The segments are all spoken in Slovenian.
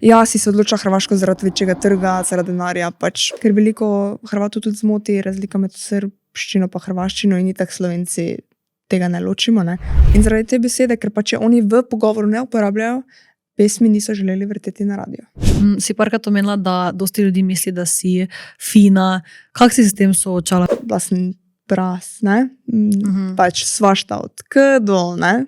Ja, si se odločila Hrvaško zaradi večjega trga, zaradi denarja, pač, ker veliko Hrvatov tudi zmoti razlika med srbščino pa hrvaščino in itak Slovenci tega ne ločimo, ne. In zaradi te besede, ker pač oni v pogovoru ne uporabljajo, pesmi niso želeli vrteti na radio. Si parkrat omenila, da dosti ljudi misli, da si fina. Kako si se s tem soočala? Bila sem pras, ne. Pač svašta od K do, ne.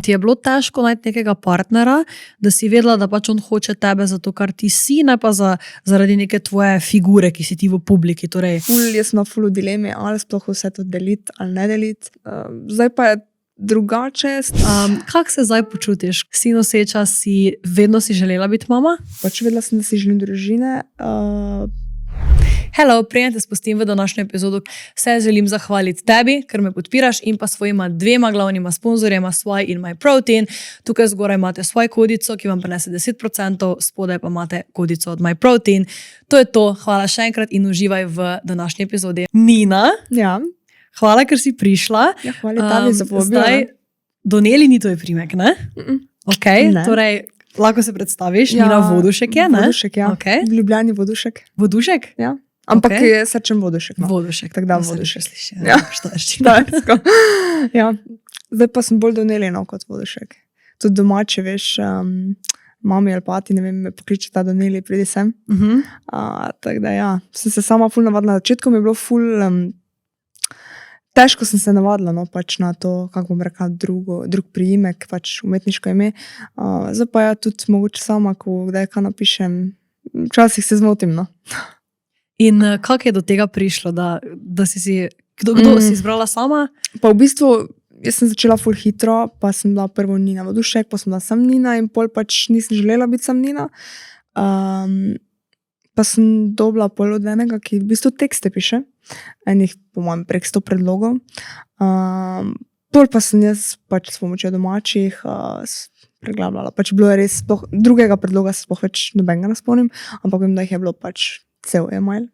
Ti je bilo težko najti nekega partnera, da si vedela, da pač on hoče tebe zato, kar ti si, ne pa zaradi neke tvoje figure, ki si ti v publiki, torej. Jaz sem na ful v dilemi, ali sploh vse to deliti ali ne deliti. Zdaj pa je drugače. Kako se zdaj počutiš? Si noseča, vedno si želela biti mama? Pač vedela sem, da si želim družine. Hello, preden te spustim v današnjo epizodo, se želim zahvaliti tebi, ker me podpiraš in pa svojima dvema glavnima sponzorjema, Swai in MyProtein. Tukaj zgoraj imate Swai kodico, ki vam prinese 10%, spodaj pa imate kodico od MyProtein. To je to, hvala še enkrat in uživaj v današnji epizodi. Nina, Ja, hvala, ker si prišla. ja hvala tebi za povabilo. Zdaj, Doneli ni tvoj primek, ne? Ok, Ne. torej, lahko se predstaviš, Nina Vodušek je, ne? Vodušek, ja. Ok. V Ljubljani Vodušek. Vodušek? Ja. Ampak Ok. je srčen Vodušek. No. Vodušek. Tako da Nisem Vodušek. še slišala. Ja. Štajerščina. Štajersko. Ja. Zdaj pa sem bolj Donelina kot Vodušek. Tudi domače, veš, mami ali pati, ne vem, me pokliče ta Doneli, pridi sem. Tako da ja, sem se sama ful navadila. Na začetku mi je bilo ful, težko sem se navadila, no, pač na to, kako bom rekla, drug priimek, pač umetniško ime. Zdaj pa ja, tudi mogoče sama, ko kdaj kaj napišem, včasih se zmotim, no. In kako je do tega prišlo, da kdo si izbrala sama? Pa v bistvu, jaz sem začela ful hitro, pa sem bila prvo Nina Vodušek, pa sem bila sam Nina in pol pač nisem želela biti sam Nina. Pa sem dobila pol od enega, ki v bistvu tekste piše, enih, po mojem, prek 100 predlogov. Pol pa sem jaz pač s pomočjo domačih preglabljala. Pač bilo je res, drugega predloga se sploh več nobenega ne spomnim, ampak vem, da jih je bilo pač cel email.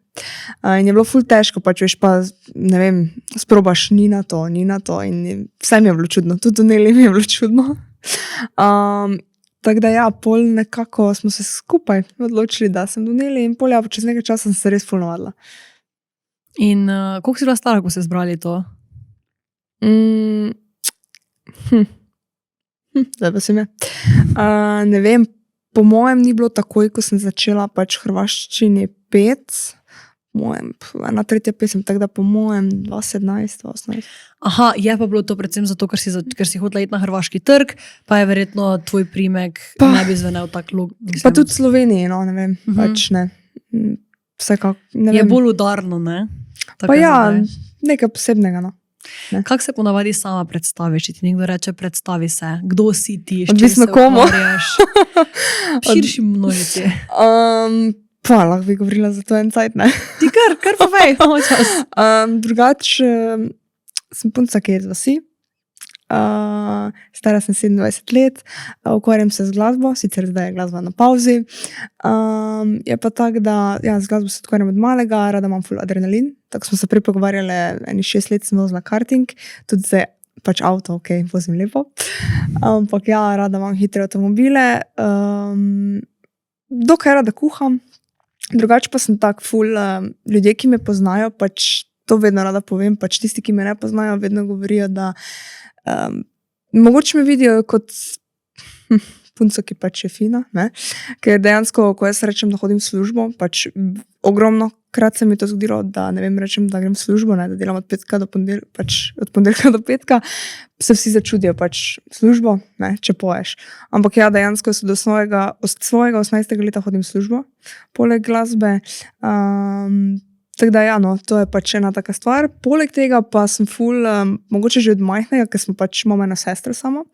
In je bilo ful težko, pač veš pa, ne vem, sprobaš Nina to in vse mi je bilo čudno, tudi Doneli mi je bilo čudno. Tako da ja, pol nekako smo se skupaj odločili, da sem Doneli in pol ja, čez nekaj časa sem se res ful navadila. In koliko si bila stara, ko ste zbrali to? Zdaj pa si me. Ne vem, po mojem ni bilo takoj, ko sem začela pač hrvaščini 5, ena tretja pesem, tako da po mojem 2017, 2018. Aha, je pa bilo to predvsem zato, ker si hotela iti na hrvaški trg, pa je verjetno tvoj primek ne bi zvenel tako Pa tudi v Sloveniji, no, ne vem, pač ne. Vsekako, ne vem. Je bolj udarno, ne? Pa ja, nekaj posebnega, no. Kako se ponavadi sama predstaviš, če ti nekdo reče, predstavi se, kdo si ti, Odvisno komu. V širši množici. Pa lahko bi govorila za to en cajt, ne. Ti kar povej, imamo čas. Drugače sem punca, ki je z vasi. Stara sem 27 let, ukvarjam se z glasbo, sicer zdaj je glasba na pauzi. Je pa tako, da ja, z glasbo se ukvarjam od malega, rada imam ful adrenalin. Tako smo se prej pogovarjali, eni 6 let sem vozila karting, tudi zdaj pač avto, ok, vozim lepo. Ampak ja, rada imam hitre avtomobile, dokaj rada kuham. Drugače pa sem tak ful, ljudje, ki me poznajo, pač to vedno rada povem, pač tisti, ki me ne poznajo, vedno govorijo, da mogoče me vidijo kot punco, ki pač je fina, ne? Ker dejansko, ko jaz rečem, da hodim v službo, pač ogromno krat se mi je to zgodilo, da ne vem, rečem, da grem v službo, ne? Da delam od ponedeljka do petka, se vsi začudijo pač službo, ne? Če poješ. Ampak ja, dejansko se do svojega 18. leta hodim v službo, poleg glasbe. Tako da ja, no, to je pač ena taka stvar. Poleg tega pa sem ful, mogoče že od majhnega, ker smo pač mama ena sestra samo,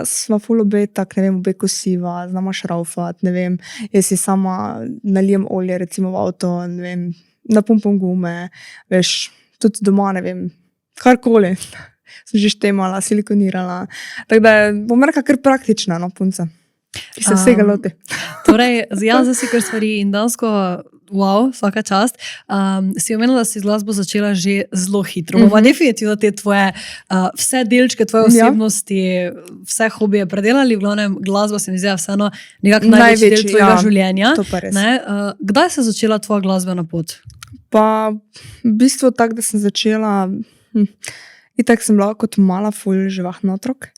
sva ful obe tak, ne vem, obe kosiva, znamo šraufat, ne vem, jaz si sama nalijem olje recimo v avto, ne vem, napumpam gume, veš, tudi doma, ne vem, karkoli. Sem že štemala, silikonirala. Tako da bom rekla kar praktična, no, punca. Ki se vsega loti. Torej, zdaj si kar stvari in dansko Wow, vsaka čast. Si omenila, da si z glasbo začela že zelo hitro. Bova definitivno te tvoje, vse delčke tvoje osebnosti, vse hobije predelali, v glavnem glasba se mi zdi vseeno nekako največji del tvojega življenja. To pa res. Ne? Kdaj se je začela tvoja glasbena pot? Pa v bistvu tako, da sem začela, itak sem bila kot mala ful živahna otrok.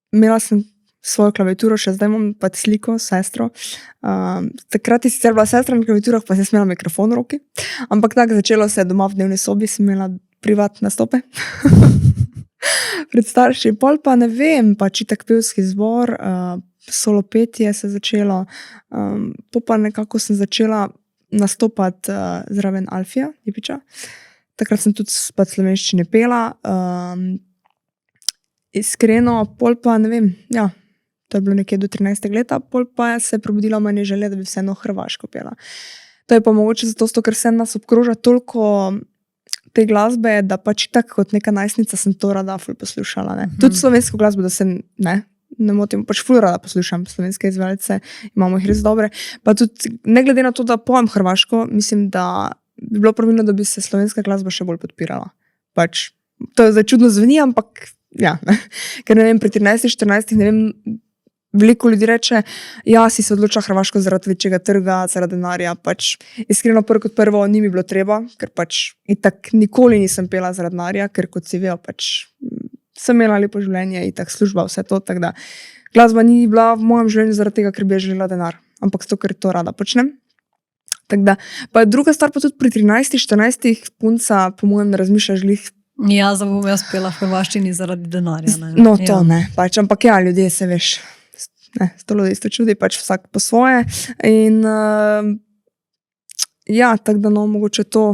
Imela sem svojo klaviaturo, še zdaj imam pač sliko, sestro. Takrat je sicer bila sestra na klaviaturah, pa sem imela mikrofon v roki. Ampak tako začelo se je doma v dnevni sobi, sem imela privat nastope. Pred starši. Pol pa ne vem, pač itak pevski zbor, solo petje se je začelo. Pa nekako sem začela nastopati zraven Alfija Lipiča. Takrat sem tudi pač slovenščine pela. Iskreno, pol pa ne vem, ja. To je bilo nekje do 13. leta, pol pa se je probudila v meni želja, da bi vseeno hrvaško pela. To je pa mogoče zato, ker se nas obkroža toliko te glasbe, da pač tako kot neka najstnica sem to rada ful poslušala. Ne. Tudi slovensko glasbo, da se ne motim, pač ful rada poslušam slovenske izvajalce, imamo jih res dobre. Pa tudi ne glede na to, da pojem hrvaško, mislim, da bi bilo pravilno, da bi se slovenska glasba še bolj podpirala. Pač, to je zdaj čudno zveni, ampak ja, ker ne vem, pri 13-14, ne vem, veliko ljudi reče, ja, si se odločila hrvaško zaradi večjega trga, zaradi denarja, pač iskreno prvo ni mi bilo treba, ker pač itak nikoli nisem pela zaradi denarja, ker kot si vejo, pač sem imela lepo življenje, itak služba, vse to, tako da glasba ni bila v mojem življenju zaradi tega, ker bi želela denar, ampak zato, ker to rada počnem. Tako da, pa druga stvar pa tudi pri 13-14 punca, po mojem, ne razmišljaš glih. Ja, zdaj bom jaz pela v hrvaščini zaradi denarja. Ne? No, to ne, pač, ampak ja, ljudje se veš, stolo isto čudi, pač vsak po svoje. In ja, tako da no, mogoče to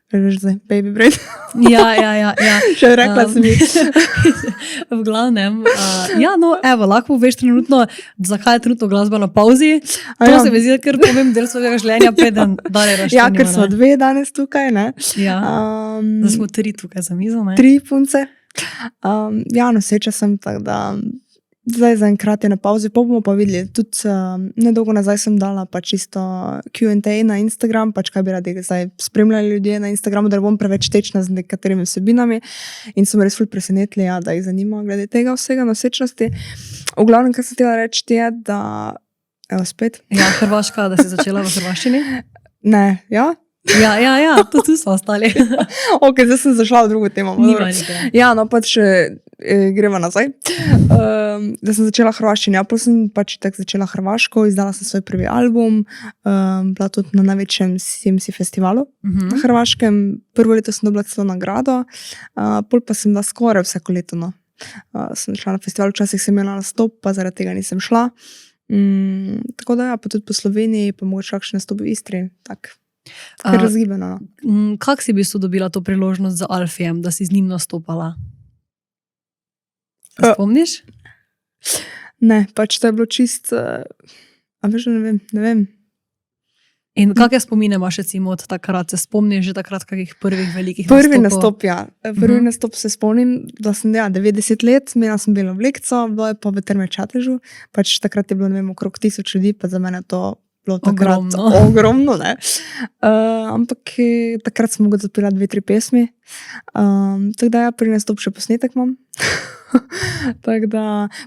veš zdaj, baby brain. Ja. Še rekla sem mi. V glavnem, ja, no, evo, lahko veš trenutno, zakaj je trenutno glasba na pauzi. To se mi zdi, ker povem del svojega življenja, preden dalje raščanimo. Ja, ker smo dve danes tukaj, ne. Ja, da smo 3 tukaj za mizo, ne. 3 punce. Ja, noseča sem, tako da zdaj zaenkrat je na pauzi, pa bomo pa videli. Tudi nedolgo nazaj sem dala pač čisto Q&A na Instagram, pač kaj bi radi zdaj spremljali ljudje na Instagramu, da ne bom preveč tečna z nekaterimi vsebinami in so me res ful presenetili, ja, da jih zanima glede tega vsega nosečnosti. V glavnem, kar sem htela reči je, da evo spet. Ja, Hrvaška, da si začela v hrvaščini? Ne, ja? Ja, tu smo ostali. Ok, zdaj sem zašla v drugo temo. Ja, no pač greva nazaj. Da sem začela hrvaščini, ja, pa sem pač tako začela hrvaško, izdala sem svoj prvi album, bila tudi na največjem CMC festivalu na Hrvaškem. Prvo leto sem dobila celo nagrado, pol pa sem bila skoraj vsako leto, no. Sem šla na festival, včasih sem imela nastop, pa zaradi tega nisem šla. Tako da ja, pa tudi po Sloveniji, pa mogoče kakšen nastop v Istri, tako. Ker razgibano. Kako si v bistvu dobila to priložnost za Alfijem, da si z njim nastopala? Se spomniš? Ne, pač to je bilo čist, a veš, ne vem. In kakšne spomine imaš recimo od takrat? Se spomniš že takrat kakih prvih velikih nastopov? Prvi nastop, ja. Prvi nastop se spomnim, da sem 90 let, imela sem belo vlekco, bilo je pa v Terme Čatežu, pač takrat je bilo, ne vem, okrog 1000 ljudi, pa za mene to bilo takrat ogromno, ne. Ampak takrat sem mogoče zapela 2-3 pesmi. Tako da ja, prvi nastop še posnetek imam. Tako da,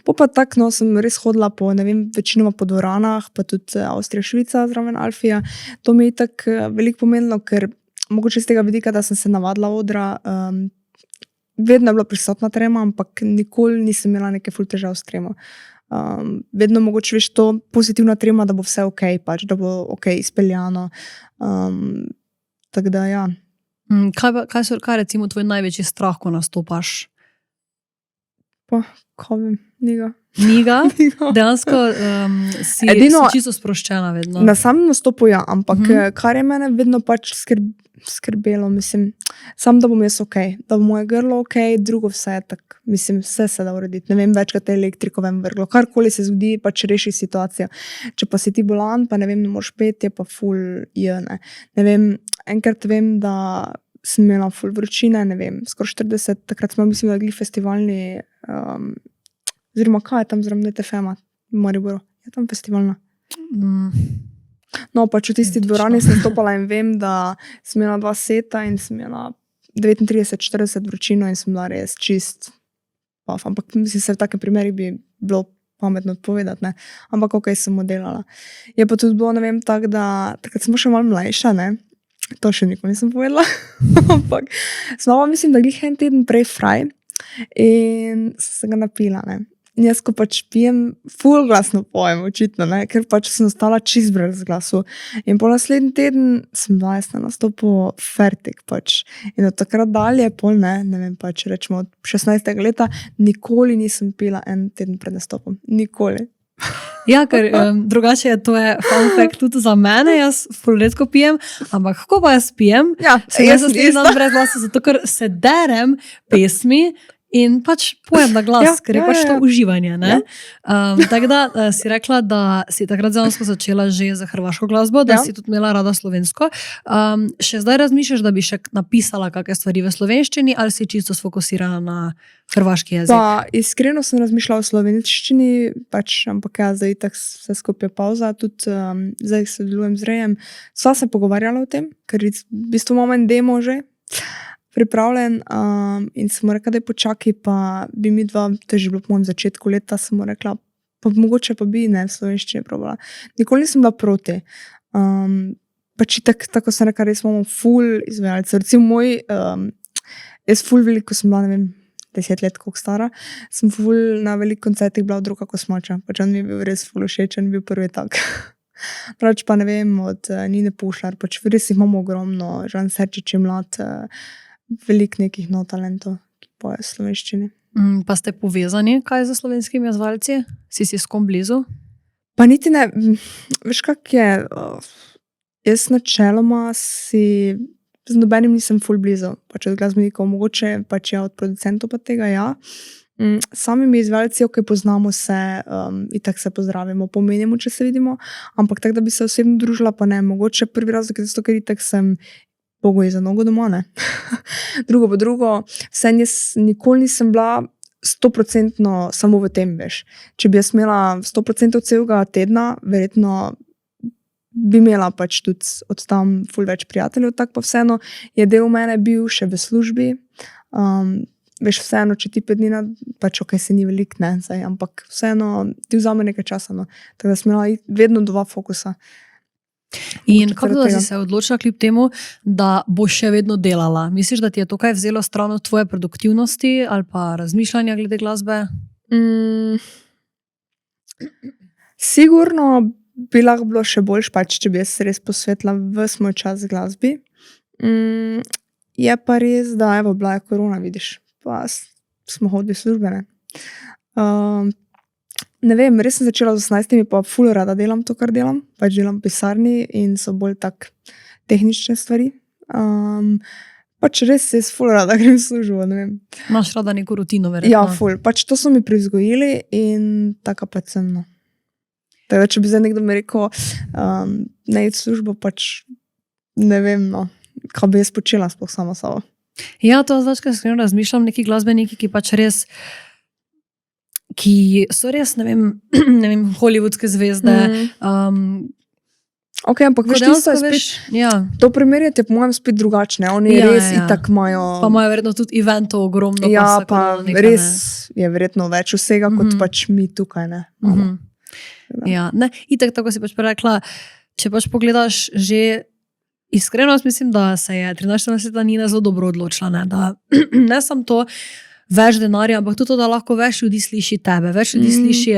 pa tako, no, sem res hodila po, ne vem, večinoma po dvoranah, pa tudi Avstrija, Švica, zraven Alfija. To mi je tako veliko pomenilo, ker mogoče z tega vidika, da sem se navadila odra, vedno je bila prisotna trema, ampak nikoli nisem imela neke ful težav s tremo. Vedno mogoče veš to pozitivna trema, da bo vse ok, pač, da bo ok izpeljano. Tako da, ja. Kaj recimo tvoj največji strah, ko nastopaš? Pa, kaj vem, niga. Niga? Dejansko si čisto sproščena vedno. Na samem nastopu, ja, ampak kar je mene vedno pač skrbelo, mislim, sam da bom jaz ok, da bo moje grlo ok, drugo vse je tak, mislim, vse se da urediti, ne vem, večkrat elektriko vem vrglo, karkoli se zgodi, pač reši situacijo. Če pa si ti bolan, pa ne vem, ne moraš peti, je pa ful jene. Ne vem, enkrat vem, da sem imela ful vročine, ne vem, skoro 40, takrat smo, mislim, da glih festivalni, oziroma kaj je tam zraven DTFM-a v Mariboru? Je tam festivalna. Mm. No, pač v tisti Točno. dvorani sem stopala in vem, da sem imela 2 seta in sem imela 39-40 vročino in sem bila res čist paf. Ampak mislim, se v takem primerih bi bilo pametno odpovedati, ne. Ampak okej, sem oddelala. Je pa tudi bilo, ne vem, tako da, takrat smo še malo mlajša, ne. To še nikoli nisem povedala. Ampak smo pa, mislim, da glih en teden prej fraj in sem se ga napila, ne. In jaz, ko pač pijem, ful glasno pojem, očitno, ne, ker pač sem ostala čist brez glasu. In po naslednji teden sem bila jaz na nastopu fertik pač. In od takrat dalje, pol ne vem, pač rečemo od 16. leta, nikoli nisem pila en teden pred nastopom. Nikoli. Ja, ker drugače to je fun fact tudi za mene, jaz ful redko pijem, ampak kako pa jaz pijem? Ja, Jaz sem dan brez glasa, zato ker se derem pesmi in pač pojem na glas, Ja, ker je ja, pač ja, to ja. uživanje. Ne? Tako da si rekla, da si takrat dejansko začela že za hrvaško glasbo, da Ja. si tudi imela rada slovensko. Še zdaj razmišljaš, da bi še napisala kakšne stvari v slovenščini ali si čisto sfokusirana na hrvaški jezik? Pa iskreno sem razmišljala o slovenščini, pač, ampak ja, zdaj tako vse skupaj je pauza, tudi zdaj sodelujem z Rejem. Sva se pogovarjala o tem, ker v bistvu imamo en demo že pripravljen in sem mu rekla, da je počakaj, pa bi mi dva, to je že bilo po mojem začetku leta, sem mu rekla, pa mogoče pa bi ne v slovenščini probala. Nikoli nisem bila proti. Pač tako sem rekla, res imamo ful izvajalcev. Recimo moj, jaz ful veliko sem bila, ne vem, 10 let, koliko stara, sem ful na veliko koncertih bila od Druga Kosmača. Pač on mi je bil res ful všeč, on je bil prvi tak. Pač pa ne vem, od Nine Pušlar, pač res jih imamo ogromno, Žan Serčič je mlad, veliko nekih talentov, ki pojejo v slovenščini. Pa ste povezani kaj za slovenskimi izvajalci? Si s kom blizu? Pa niti ne, veš kak je, jaz načeloma si z nobenim nisem ful blizu, pač od glasbenikov, mogoče pač ja od producentov pa tega, ja. Samimi izvajalci, ok, poznamo se, itak se pozdravimo, pomenimo, če se vidimo, ampak tako, da bi se osebno družila, pa ne, mogoče prvi razlog je zato, ker itak sem pogoj za nogo doma, ne. Drugo pa drugo, vsem jaz nikoli nisem bila 100% samo v tem, veš. Če bi jaz imela 100% celega tedna, verjetno bi imela pač tudi od tam ful več prijateljev, tako pa vseeno je del mene bil še v službi. Veš, vseeno, če ti 5 dni, pač ok, se ni veliko, ne, zdaj, ampak vseeno ti vzame nekaj časa, no. Tako da sem imela vedno 2 fokusa. In Zaradi kako da si tega. se odločila kljub temu, da boš še vedno delala? Misliš, da ti je to kaj vzelo stran od tvoje produktivnosti ali pa razmišljanja glede glasbe? Sigurno bi lahko bilo še boljš, pač, če bi jaz res posvetila ves moj čas glasbi. Je pa res, da evo, bila je korona, vidiš, pa smo hodili službene. Ne vem, res sem začela z 18, pa ful rada delam to, kar delam. Pač delam v pisarni in so bolj tak tehnične stvari. Pač res jaz ful rada grem v službo, ne vem. Imaš rada neko rutino, verjetno? Ja, ful. Pač to so mi privzgojili in taka pač sem, no. Tako da, če bi zdaj nekdo mi rekel, ne iti v službo, pač ne vem, no, kaj bi jaz počela sploh sama sabo. Ja, to večkrat iskreno razmišljam, neki glasbeniki, ki pač res, ki so res, ne vem, hollywoodske zvezde. Ok, ampak Ko veš, tisto dejansko je spet, veš, ja, to primerjati je po mojem spet drugačne. Oni Ja, res ja. itak imajo, pa imajo verjetno tudi eventov ogromno. ja, vsakodnevno pa nekaj, res je verjetno več vsega, kot pač mi tukaj, ne. ne. Ja, ne, itak tako si pač rekla, če pač pogledaš že iskreno, jaz mislim, da se je 13-letna Nina zelo dobro odločila, ne, da ne samo to, več denarja, ampak tudi to, da lahko več ljudi sliši tebe, več ljudi sliši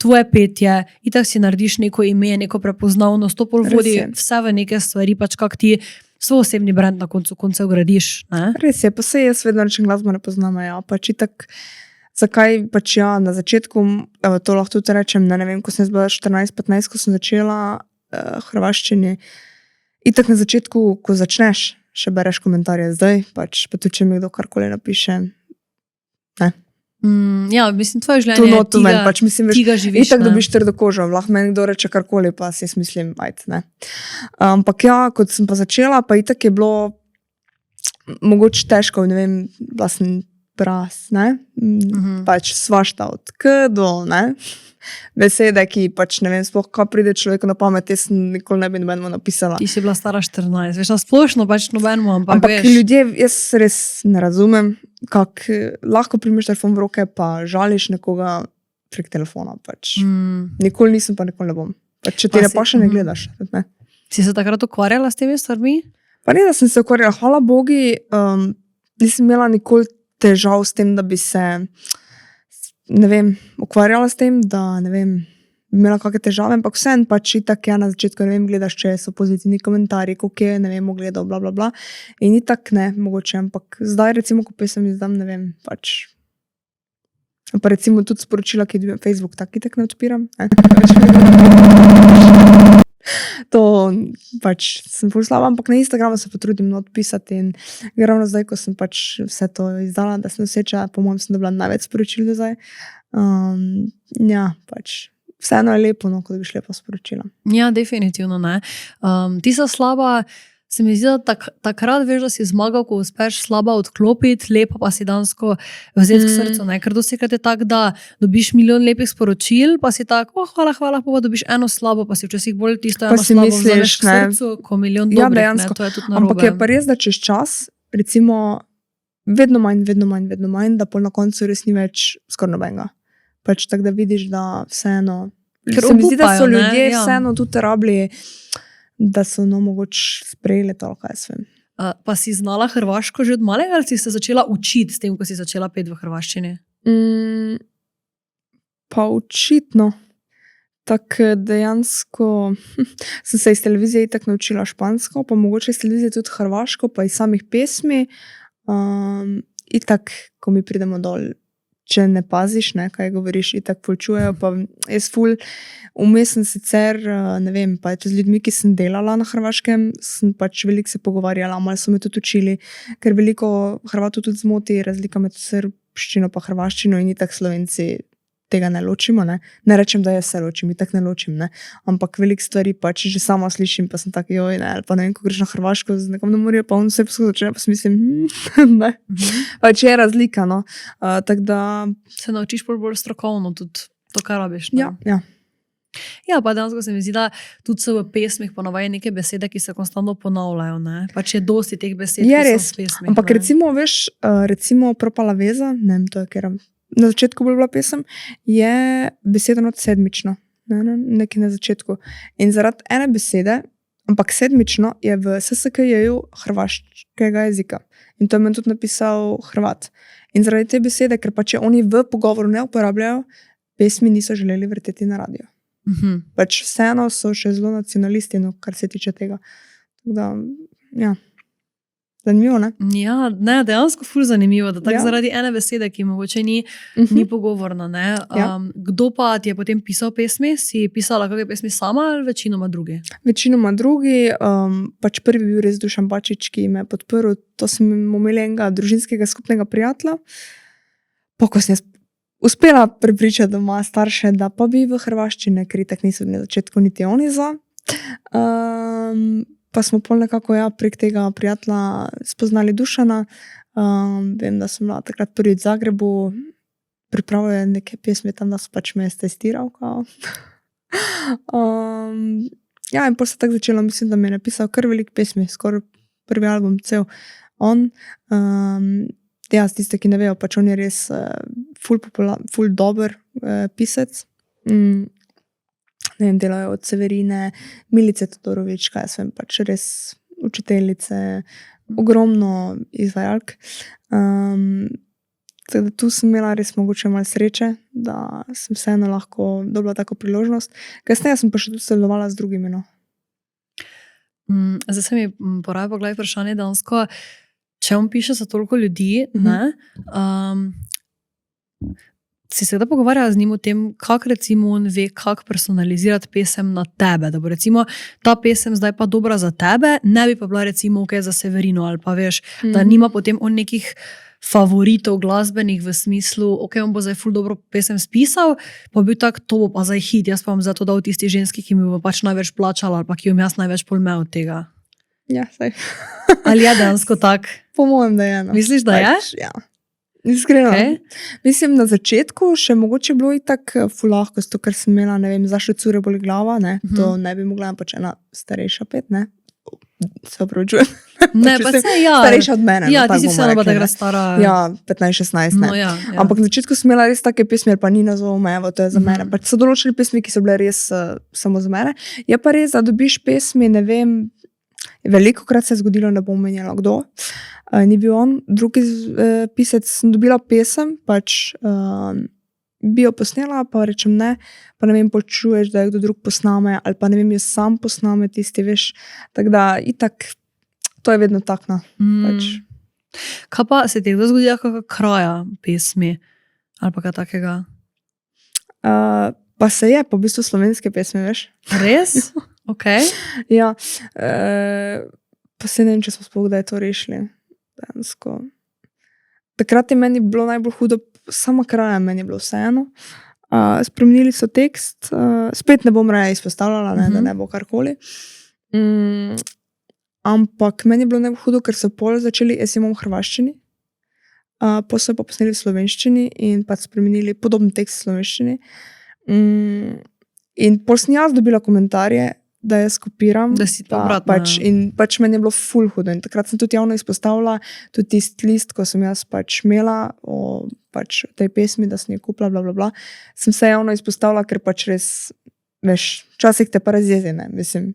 tvoje petje, itak si narediš neko ime, neko prepoznavnost, to pol Res vodi je. vse v neke stvari, pač kak ti svoj osebni brand na koncu koncev gradiš. Ne? Res je, pa se jaz vedno rečem, glasbo ne poznam, ja, pač itak, zakaj pač ja, na začetku, evo, to lahko tudi rečem, ne vem, ko sem bila 14-15, ko sem začela hrvaščini, itak na začetku, ko začneš, še bereš komentarje, zdaj pač, pa tudi če mi kdo karkoli napiše, ne. Ja, mislim, tvoje Tu življenje not, tu ven, pač mislim, veš, ti ga živiš. itak ne. dobiš trdo kožo, lahko meni kdo reče karkoli, pa si jaz mislim, ajde, ne. Ampak ja, kot sem pa začela, pa itak je bilo mogoče težko, ne vem, bila sem pras, ne? Pač svašta od K do, ne? Besede, ki pač ne vem, sploh kaj pride človeku na pamet, jaz nikoli ne bi nobenemu napisala. Ti si bila stara 14, veš, na splošno pač nobenemu, ampak Ampak veš. ljudje, jaz res ne razumem, kako lahko primeš telefon v roke, pa žališ nekoga prek telefona. Pač. Nikoli nisem, pa nikoli ne bom. Pač, če ti ne paše, ne gledaš. Ne. Si se takrat ukvarjala s temi stvarmi? Pa ne, da sem se ukvarjala, hvala Bogi, nisem imela nikoli težav s tem, da bi se, ne vem, ukvarjala s tem, da ne vem, bi imela kakšne težave, ampak vseeno pač itak ja na začetku, ne vem, gledaš, če so pozitivni komentarji, koliko je, ne vem, ogledal, bla, bla, bla. In itak ne, mogoče, ampak zdaj recimo, ko pesem izdam, ne vem, pač. Pa recimo tudi sporočila, ki je Facebook, tak itak ne odpiram. To pač sem ful slaba, ampak na Instagramu se potrudim odpisati in ravno zdaj, ko sem pač vse to izdala, da sem noseča, po mojem sem dobila največ sporočil do zdaj. Ja, pač vseeno je lepo, no, ko dobiš lepo sporočila. Ja, definitivno ne. Ti so slaba, se mi zdi, da takrat veš, da si zmagal, ko uspeš slaba odklopiti, lepo pa si dansko vzeti k srcu, ne? Ker dostikrat je tak, da dobiš milijon lepih sporočil, pa si tak, hvala, pa dobiš eno slabo, pa si včasih bolj tisto eno slabo vzameš k srcu, ko milijon dobrih, ja, ne? To je tudi narobe. Ampak je pa res, da čez čas, recimo, vedno manj, da pol na koncu res ni več skoraj nobenega. Pač tako, da vidiš, da vseeno, ker se mi zdi, da so obupajo, ne? ljudje Ja. vseeno tudi rabili, da so no mogoče sprejeli to, kaj jaz vem. Pa si znala hrvaško že od malega ali si se začela učiti s tem, ko si začela peti v hrvaščini? Pa očitno. Tako dejansko sem se iz televizije itak naučila špansko, pa mogoče iz televizije tudi hrvaško, pa iz samih pesmi. Itak, ko mi pridemo dol, če ne paziš, ne, kaj govoriš, itak ful čujejo, pa jaz ful vmes sem sicer, ne vem, pa z ljudmi, ki sem delala na Hrvaškem, sem pač veliko se pogovarjala, malo so me tudi učili, ker veliko Hrvatov tudi zmoti razlika med srbščino pa hrvaščino in itak Slovenci tega ne ločimo, ne. Ne rečem, da jaz se ločim, itak ne ločim, ne. Ampak veliko stvari pač že sama slišim, pa sem tak, joj, ne, ali pa ne vem, ko greš na Hrvaško z nekom na morje, pa on vse posluša, pa si mislim, ne. Pač je razlika, no. Tako da. Se naučiš bolj strokovno tudi to, kar rabiš, ne? Ja. Ja, pa dejansko se mi zdi, da tudi so v pesmih ponavadi neke besede, ki se konstantno ponavljajo, ne? Pač je dosti teh besed, Je ki res, so v pesmih. ampak ne? recimo, veš, recimo Propala veza, ne vem, to je, ker na začetku bolj bila pesem, je beseda not sedmično, nekaj na začetku. In zaradi ene besede, ampak sedmično je v SSKJ-ju hrvaškega jezika. In to je meni tudi napisal Hrvat. In zaradi te besede, ker pač je oni v pogovoru ne uporabljajo, pesmi niso želeli vrteti na radio. Pač vseeno so še zelo nacionalisti, no, kar se tiče tega. Tako da, ja. Zanimivo, ne? Ja, ne, dejansko ful zanimivo, da tako Ja. zaradi ene besede, ki mogoče ni pogovorna, ne. Ja. Kdo pa ti je potem pisal pesmi? Si pisala kakšne pesmi sama ali večinoma drugi? Večinoma drugi, pač prvi bil res Dušan Bačič, ki me je podprl, to sem imela enega družinskega skupnega prijatelja. Pa ko sem jaz uspela prepričati doma starše, da pa bi v hrvaščine, ker itak niso bili na začetku niti oni za. Pa smo pol nekako prek tega prijatelja spoznali Dušana. Vem, da sem bila takrat prvič v Zagrebu, pripravljala neke pesmi tam, da so pač me testiral. Ja, in pol se tako začelo, mislim, da mi je napisal kar veliko pesmi, skoraj prvi album cel. On, ja, tiste, ki ne vejo, pač on je res ful dober pisec. Ne vem, delajo od Severine, Milice Todorović, kaj jaz vem, pač res učiteljice, ogromno izvajalk. Tako da tu sem imela res mogoče malo sreče, da sem vseeno lahko dobila tako priložnost. Kasneje sem pa še tudi sodelovala z drugimi, no. Zdaj se mi poraja pogledaj vprašanje dansko, če on piše za toliko ljudi, ne, si se da pogovarjala z njim o tem, kako recimo on ve, kako personalizirati pesem na tebe, da bo recimo ta pesem zdaj pa dobra za tebe, ne bi pa bila recimo ok za Severino ali pa veš, da nima potem on nekih favoritov glasbenih v smislu, ok, on bo zdaj ful dobro pesem spisal, pa bil tak, to bo pa zdaj hit, jaz pa bom zato dal tisti ženski, ki mi bo pač največ plačala ali pa ki bom jaz največ polmel od tega. Ja, saj. Ali je dejansko tak? Po mojem, da je, no. Misliš, da je? Ja. Iskreno. Okej. Mislim, na začetku še mogoče bilo itak ful lahko, zato ker sem imela, ne vem, zašle cure boli glava, ne, to ne bi mogla, pač ena starejša 5, ne, se opravičujem. Ne, Če pa sem se ja. starejša od mene, Ja, no, ti tako si bomo vseeno pa rekli, takrat ne. stara. Ja, 15-16, ne. No, ja. Ampak na začetku sem imela res take pesmi, ali pa Nina zove, evo, to je za mene. Pač so določene pesmi, ki so bile res samo za mene. Je pa res, da dobiš pesmi, ne vem, veliko krat se je zgodilo, ne bom menjala kdo. Ni bil on, drugi pisec, sem dobila pesem, pač bi jo posnela, pa rečem ne, pa ne vem, počuješ, da je kdo drug posname, ali pa ne vem, jaz sam posname tisti, veš. Tako da, itak, to je vedno tak, no. Pač. Kaj pa se ti kdo zgodila kakšna kraja pesmi? Ali pa kaj takega? Pa se je, pa v bistvu slovenske pesmi, veš. Res? Ok. Ja, pa se ne vem, če smo sploh kdaj to rešili. Dejansko. Takrat je meni bilo najbolj hudo, sama kraja meni je bilo vseeno. Spremenili so tekst, spet ne bom raje izpostavljala, ne, da ne bo karkoli. Ampak meni je bilo najbolj hudo, ker so pol začeli, jaz imam v hrvaščini, pol so pa posneli v slovenščini in pa spremenili podoben tekst v slovenščini. In pol sem jaz dobila komentarje, da jaz kopiram. Da si pa obratno. In pač meni je bilo ful hudo. In takrat sem tudi javno izpostavila tudi tisti list, ko sem jaz pač imela o pač tej pesmi, da sem jo kupila, bla, bla, bla. Sem se javno izpostavila, ker pač res, veš, včasih te pa razjezi, ne, mislim.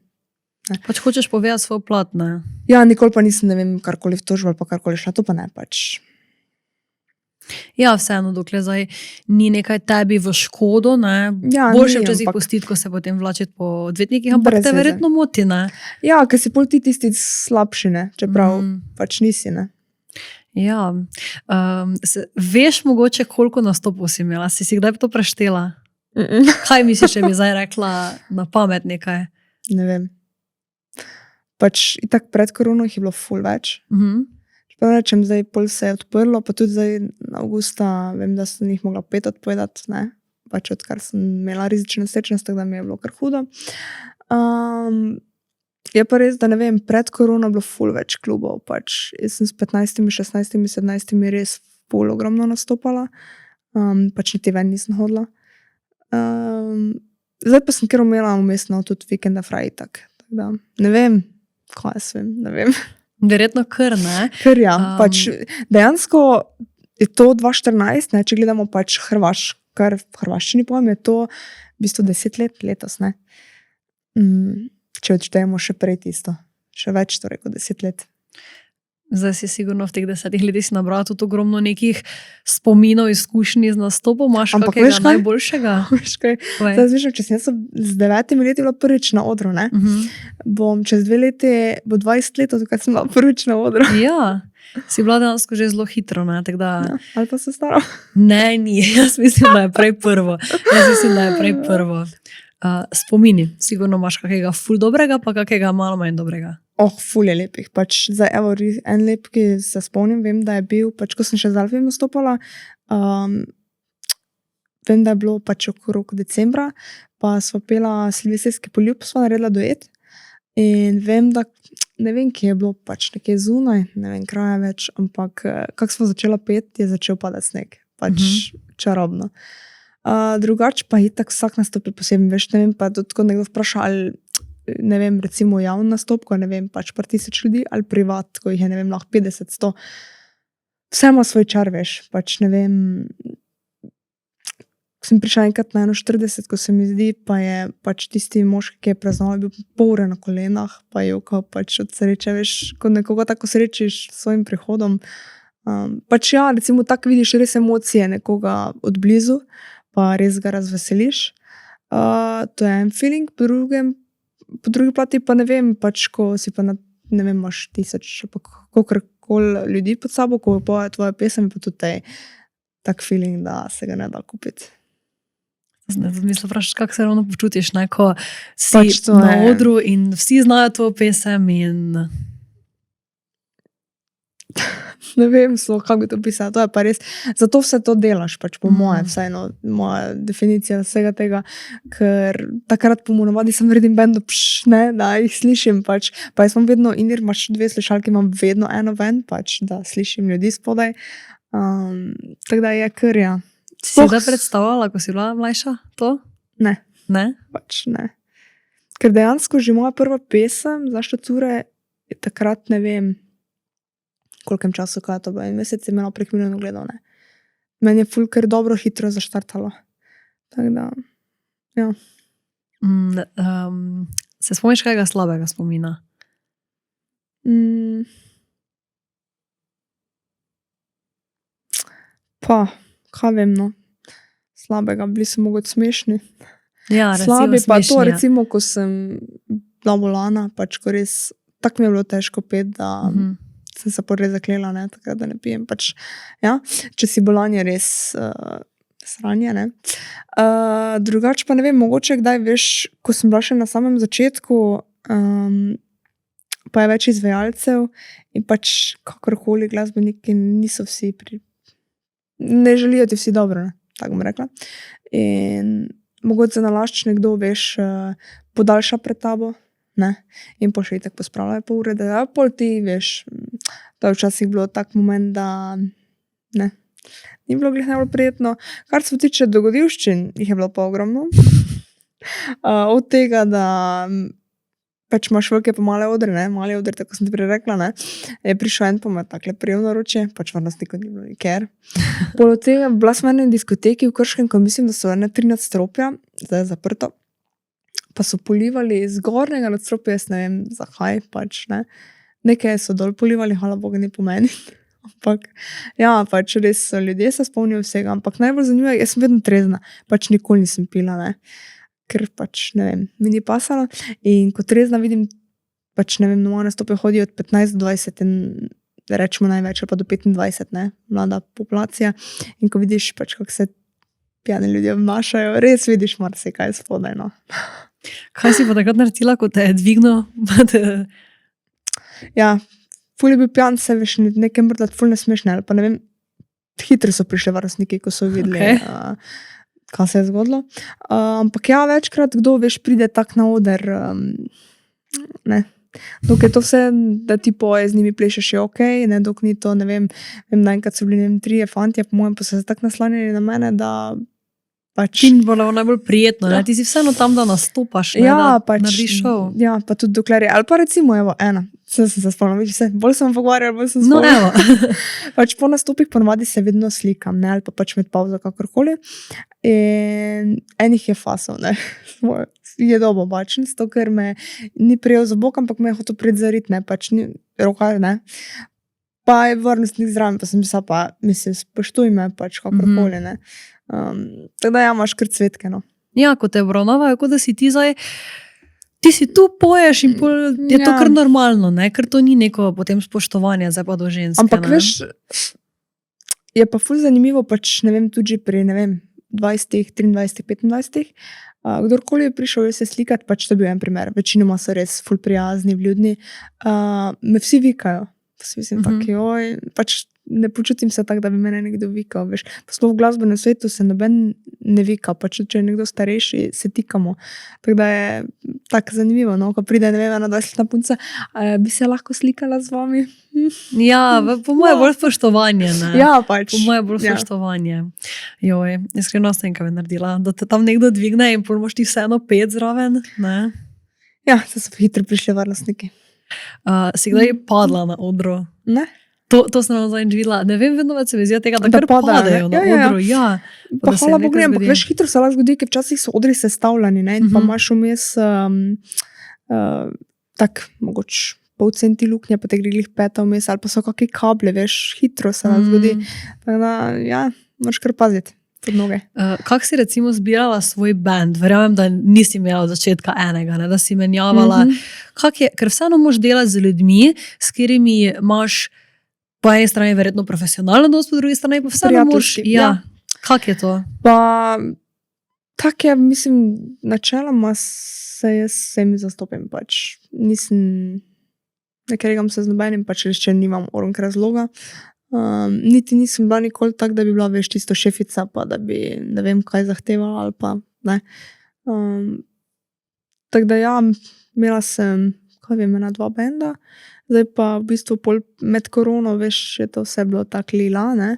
Ne. Pač hočeš povedati svoj plat, ne? Ja, nikoli pa nisem, ne vem, karkoli v tožbo ali pa karkoli šla, to pa ne, pač. Ja, vseeno, dokler zdaj ni nekaj tebi v škodo, ne? Ja, Boljše ni, včasih ampak- pustiti, ko se potem vlačiti po odvetnikih, ampak Brez te veze. verjetno moti, ne? Ja, ker si pol ti tisti slabši, ne, čeprav pač nisi, ne. Ja. Veš mogoče, koliko nastopov si imela? Si kdaj to preštela? Kaj misliš, če bi zdaj rekla na pamet nekaj? Ne vem. Pač itak pred korono jih je bilo ful več. Čeprav rečem, zdaj pol se je odprlo, pa tudi zdaj avgusta, vem, da sem jih mogla 5 odpovedati, ne. Pač odkar sem imela rizično nosečnost, tako da mi je bilo kar hudo. Je pa res, da ne vem, pred korono je bilo ful več klubov, pač jaz sem s 15, 16, 17 res ful ogromno nastopala, pač niti ven nisem hodila. Zdaj pa sem kar umela vmesno tudi vikenda fraj itak, tako da ne vem, kaj jaz vem, ne vem. Verjetno kar, ne? Ker ja, pač dejansko je to 2014, ne, če gledamo pač kar v hrvaščini pojem, je to v bistvu 10 let letos, ne. Če odštejemo še prej tisto, še več, torej kot 10 let. Zdaj si sigurno v teh 10 letih si nabrala tudi ogromno nekih spominov, izkušnji z nastopom, imaš Ampak kakega veš kaj? najboljšega? Veš kaj, Povej. zdaj zmišljam, če sem jaz z 9 leti bila prvič na odru, ne, bom čez 2 leti, bo 20 let, odkar sem bila prvič na odru. Ja, si bila dejansko že zelo hitro, ne? Tako da... Ja, ali pa se staram. Ne, ni. Jaz mislim, da je prej prvo. Spomini. Sigurno imaš kakega ful dobrega, pa kakega malo manj dobrega. Ful je lepih. Pač zdaj, evo, en lep, ki se spomnim, vem, da je bil, pač ko sem še z Alfijem nastopala, vem, da je bilo pač okrog decembra, pa sva pela Silvestrski poljub, sva naredila duet. In vem, da, ne vem, kje je bilo, pač nekje zunaj, ne vem, kraja več, ampak kak sva začela pet, je začel padati sneg. Pač čarobno. Drugač pa itak vsak nastop je poseben, veš, ne vem, pa tudi, ko nekdo vpraša, ali, ne vem, recimo javni nastop, ko ne vem, pač par tisoč ljudi, ali privat, ko jih je, ne vem, lahko 50, 100. Vse ima svoj čar, veš, pač ne vem, sem prišla enkrat na 41, ko se mi zdi, pa je pač tisti moški, ki je praznoval, bil pol ure na kolenah, pa je jokal pač od sreče, veš, ko nekoga tako srečiš s svojim prihodom. Pač ja, recimo tako vidiš res emocije nekoga od blizu, pa res ga razveseliš. To je en feeling, po drugi plati pa ne vem, pač ko si pa na, ne vem, imaš 1000, pa kakorkoli ljudi pod sabo, ko poje tvoje pesem, pa tudi tak feeling, da se ga ne da kupiti. Mislim, vprašaš, kako se ravno počutiš, ne? Ko si Pač to na je- odru in vsi znajo tvojo pesem in... Ne vem, kako bi to pisala, to je pa res, zato vse to delaš, pač po moje, vseeno, moja definicija vsega tega, ker takrat po navadi sem naredim bendo, ne, da jih slišim, pač, pa jaz imam vedno, imaš 2 slušalke, imam vedno eno ven, pač, da slišim ljudi spodaj, Tako da je kar, ja. Si da predstavljala, ko si bila mlajša, to? Ne, Ne? pač ne. Ker dejansko že moja prva pesem, Zašto cure, je takrat, ne vem, kolkem času, kaj je to bilo, en mesec je imela prek milijon ogledov, ne. Meni je ful kar dobro hitro zaštartalo. Tako da, ja. Se spomniš kakega slabega spomina? Pa, kaj vem, no. Slabega, bili so mogoče smešni. Ja, recimo Slabi pa to, smešni, ja. recimo, ko sem bila bolana, pač ko res, tako mi je bilo težko pet, da sem se pol res zaklela, ne, takrat, da ne pijem, pač, ja, če si bolan je res sranje, ne. Drugače pa ne vem, mogoče kdaj, veš, ko sem bila še na samem začetku, pa je več izvajalcev in pač kakorkoli glasbeniki niso vsi ne želijo ti vsi dobro, ne, tako bom rekla. In mogoče nalašč nekdo, veš, podaljša pred tabo, ne, in pol še itak pospravljajo pol ure, da ja, pol ti, veš, to je včasih bilo tak moment, da ne, ni bilo glih najbolj prijetno. Kar se tiče dogodivščin, jih je bilo pa ogromno. Od tega, da pač imaš velike pa male odre, ne, mali oder, tako sem ti prej rekla, ne, je prišel en pa me takle prijel na roče, pač varnostnikov ni bilo nikjer. Pol od tega, bila sem v eni diskoteki v Krškem, ko mislim, da so ene 3 nadstropja, zdaj je zaprto, pa so polivali z zgornjega nadstropja, jaz ne vem, zakaj, pač, ne. Nekaj so dol polivali, hvala Bogu, ni po meni. Ampak, ja, pač res so ljudje se spomnijo vsega, ampak najbolj zanimivo, jaz sem vedno trezna, pač nikoli nisem pila, ne. Ker pač, ne vem, mi ni pasalo in ko trezna vidim, pač ne vem, na moje nastope hodijo od 15 do 20 in rečemo največ, ali pa do 25, ne, mlada populacija in ko vidiš pač, kako se pijani ljudje obnašajo, res vidiš marsikaj spodaj, no. Kaj si pa takrat naredila, ko te je dvignil? Ja, ful je bil pijan, se veš, nekaj mrdat, ful ne smešne, ali pa ne vem, hitro so prišli varnostniki, ko so videli, kaj se je zgodilo. Ampak ja, večkrat kdo, veš, pride tak na oder, ne, dok je to vse, da ti poje z njimi plešeš, je okej, ne, dok ni to, ne vem, naenkrat so bili, ne vem, 3 fantje, po mojem, pa so se tako naslanjali na mene, da pač... Ti bilo najbolj prijetno, ne, ti si vseeno tam, da nastopaš, ne, ja, da pač, narediš šov. ja, pa tudi dokler je, ali pa recimo, evo, ena, sem se spomnila, vidiš se, bolj sem pogovarjala, bolj sem No, spomnila. evo. Pač po nastopih ponavadi se vedno slikam, ne, ali pa pač med pauzo kakorkoli. In enih je fasov, ne, je dobo bačen, zato ker me ni prijel za bok, ampak me je hotel predzarit, ne, pač ni roka, ne. Pa je varnostnik zraven, pa sem mislila, pa mislim, spoštuj me, pač kakorkoli, ne. Tako da ja, imaš kar cvetke, no. Ja, ko te obravnavajo, kot da si ti zdaj, ti si tu poješ in pol je to Ja. kar normalno, ne, ker to ni neko potem spoštovanje, zdaj pa do ženske, Ampak ne. veš, je pa ful zanimivo, pač ne vem, tudi že pri, ne vem, 20, 23, 25, kdorkoli je prišel se slikati, pač to je bil en primer, večinoma so res ful prijazni, vljudni, me vsi vikajo, mislim, tak, joj, pač ne počutim se tako, da bi mene nekdo vikal, veš, pa sploh v glasbenem svetu se noben ne vika, pač če je nekdo starejši, se tikamo, tako da je tako zanimivo, no, ko pride, ne vem, ena 20-letna punca, bi se lahko slikala z vami? Ja, po moje bolj spoštovanje, ne. Ja, pač. Po moje bolj Ja. spoštovanje. Joj, iskreno ne vem, kaj bi naredila, da te tam nekdo dvigne in pol moš ti vseeno pet zraven, ne. Ja, se so hitro prišli varnostniki. Si kdaj padla na odru? Ne? To sem nazaj videla. Ne vem, vedno več se mi zdi tega, da Da kar padajo, padajo ne? na Ja, ja, ja. odru. Ja. Pa da se hvala jim Bogu, nekaj ampak zgodi. veš, hitro se lahko zgodi, ker včasih so odri sestavljeni, ne, in pa imaš vmes tak, mogoče pol centi luknje, pa te gre glih peta vmes, ali pa so kakšne kable, veš, hitro se lahko zgodi. Tako da, ja, moraš kar paziti pod noge. Kako si recimo zbirala svoj band? Verjamem, da nisi imela od začetka enega, ne, da si menjavala. Ker vseeno moš delati z ljudmi, s katerimi imaš po eni strani verjetno profesionalno odnos, po drugi strani pa vseeno moš... Prijateljski, Ja. ja. Kako je to? Pa, tak je, mislim, načeloma se jaz vsemi zastopim, pač nisem, ne kregam se z nobenim, pač res, če nimam oronk razloga. Niti nisem bila nikoli tak, da bi bila, veš, tisto šefica, pa da bi, ne vem, kaj zahtevala, ali pa, ne. Tako da ja, imela sem kaj vem, 2 benda. Zdaj pa v bistvu med korono, veš, je to vse bilo tako lila, ne.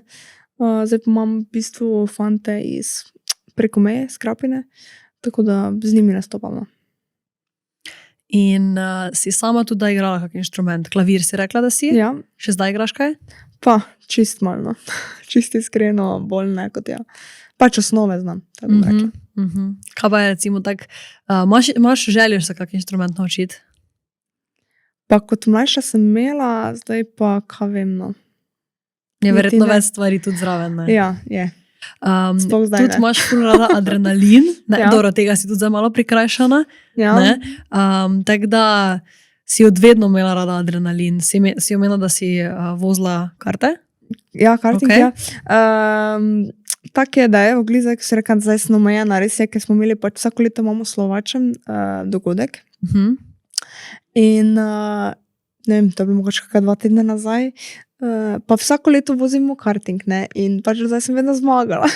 Zdaj pa imam v bistvu fante preko meje, z Krapine, tako da z njimi nastopamo. In si sama tudi da igrala kak inštrument? Klavir si rekla, da si? Ja, Še zdaj igraš kaj? pa čist malo, no. Čist iskreno, bolj ne kot ja. Pač osnove znam, tako bom rekla. Kaj pa je recimo tak, imaš željo se kak inštrument naučiti? Pa kot mlajša sem imela, zdaj pa, kaj vem, no. Je Niti verjetno ne. več stvari tudi zraven, ne? Ja, je. Sploh zdaj Tudi ne. imaš ful rada adrenalin, ne, Ja. dobro, tega si tudi zdaj malo prikrajšana, Ja, ne? Tako da si odvedno imela rada adrenalin. Si omenila, da si vozila karte? ja, karting, Okej. ja. Tak je, da je, glih zdaj, ko si rekla, zdaj sem omejena, res je, ker smo imeli pač vsako leto imamo Slovačem dogodek. In ne vem, to je bilo mogoče kakšna 2 tedna nazaj. Pa vsako leto vozimo karting, ne, in pač zdaj sem vedno zmagala.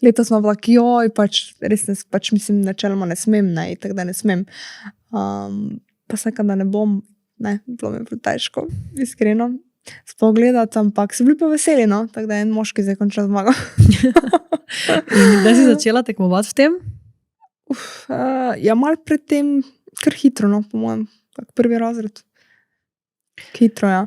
Letos smo bila, joj, pač res ne, pač mislim, načeloma ne smem, ne, tako da ne smem. Pa sem rekla, da ne bom, ne, bilo mi je bilo težko, iskreno, sploh gledati, ampak so bili pa veseli, no, tako da je en moški zdaj končno zmagal. In kdaj si začela tekmovati v tem? Ja, malo pred tem, kar hitro, no, po mojem, tak prvi razred. Hitro, ja.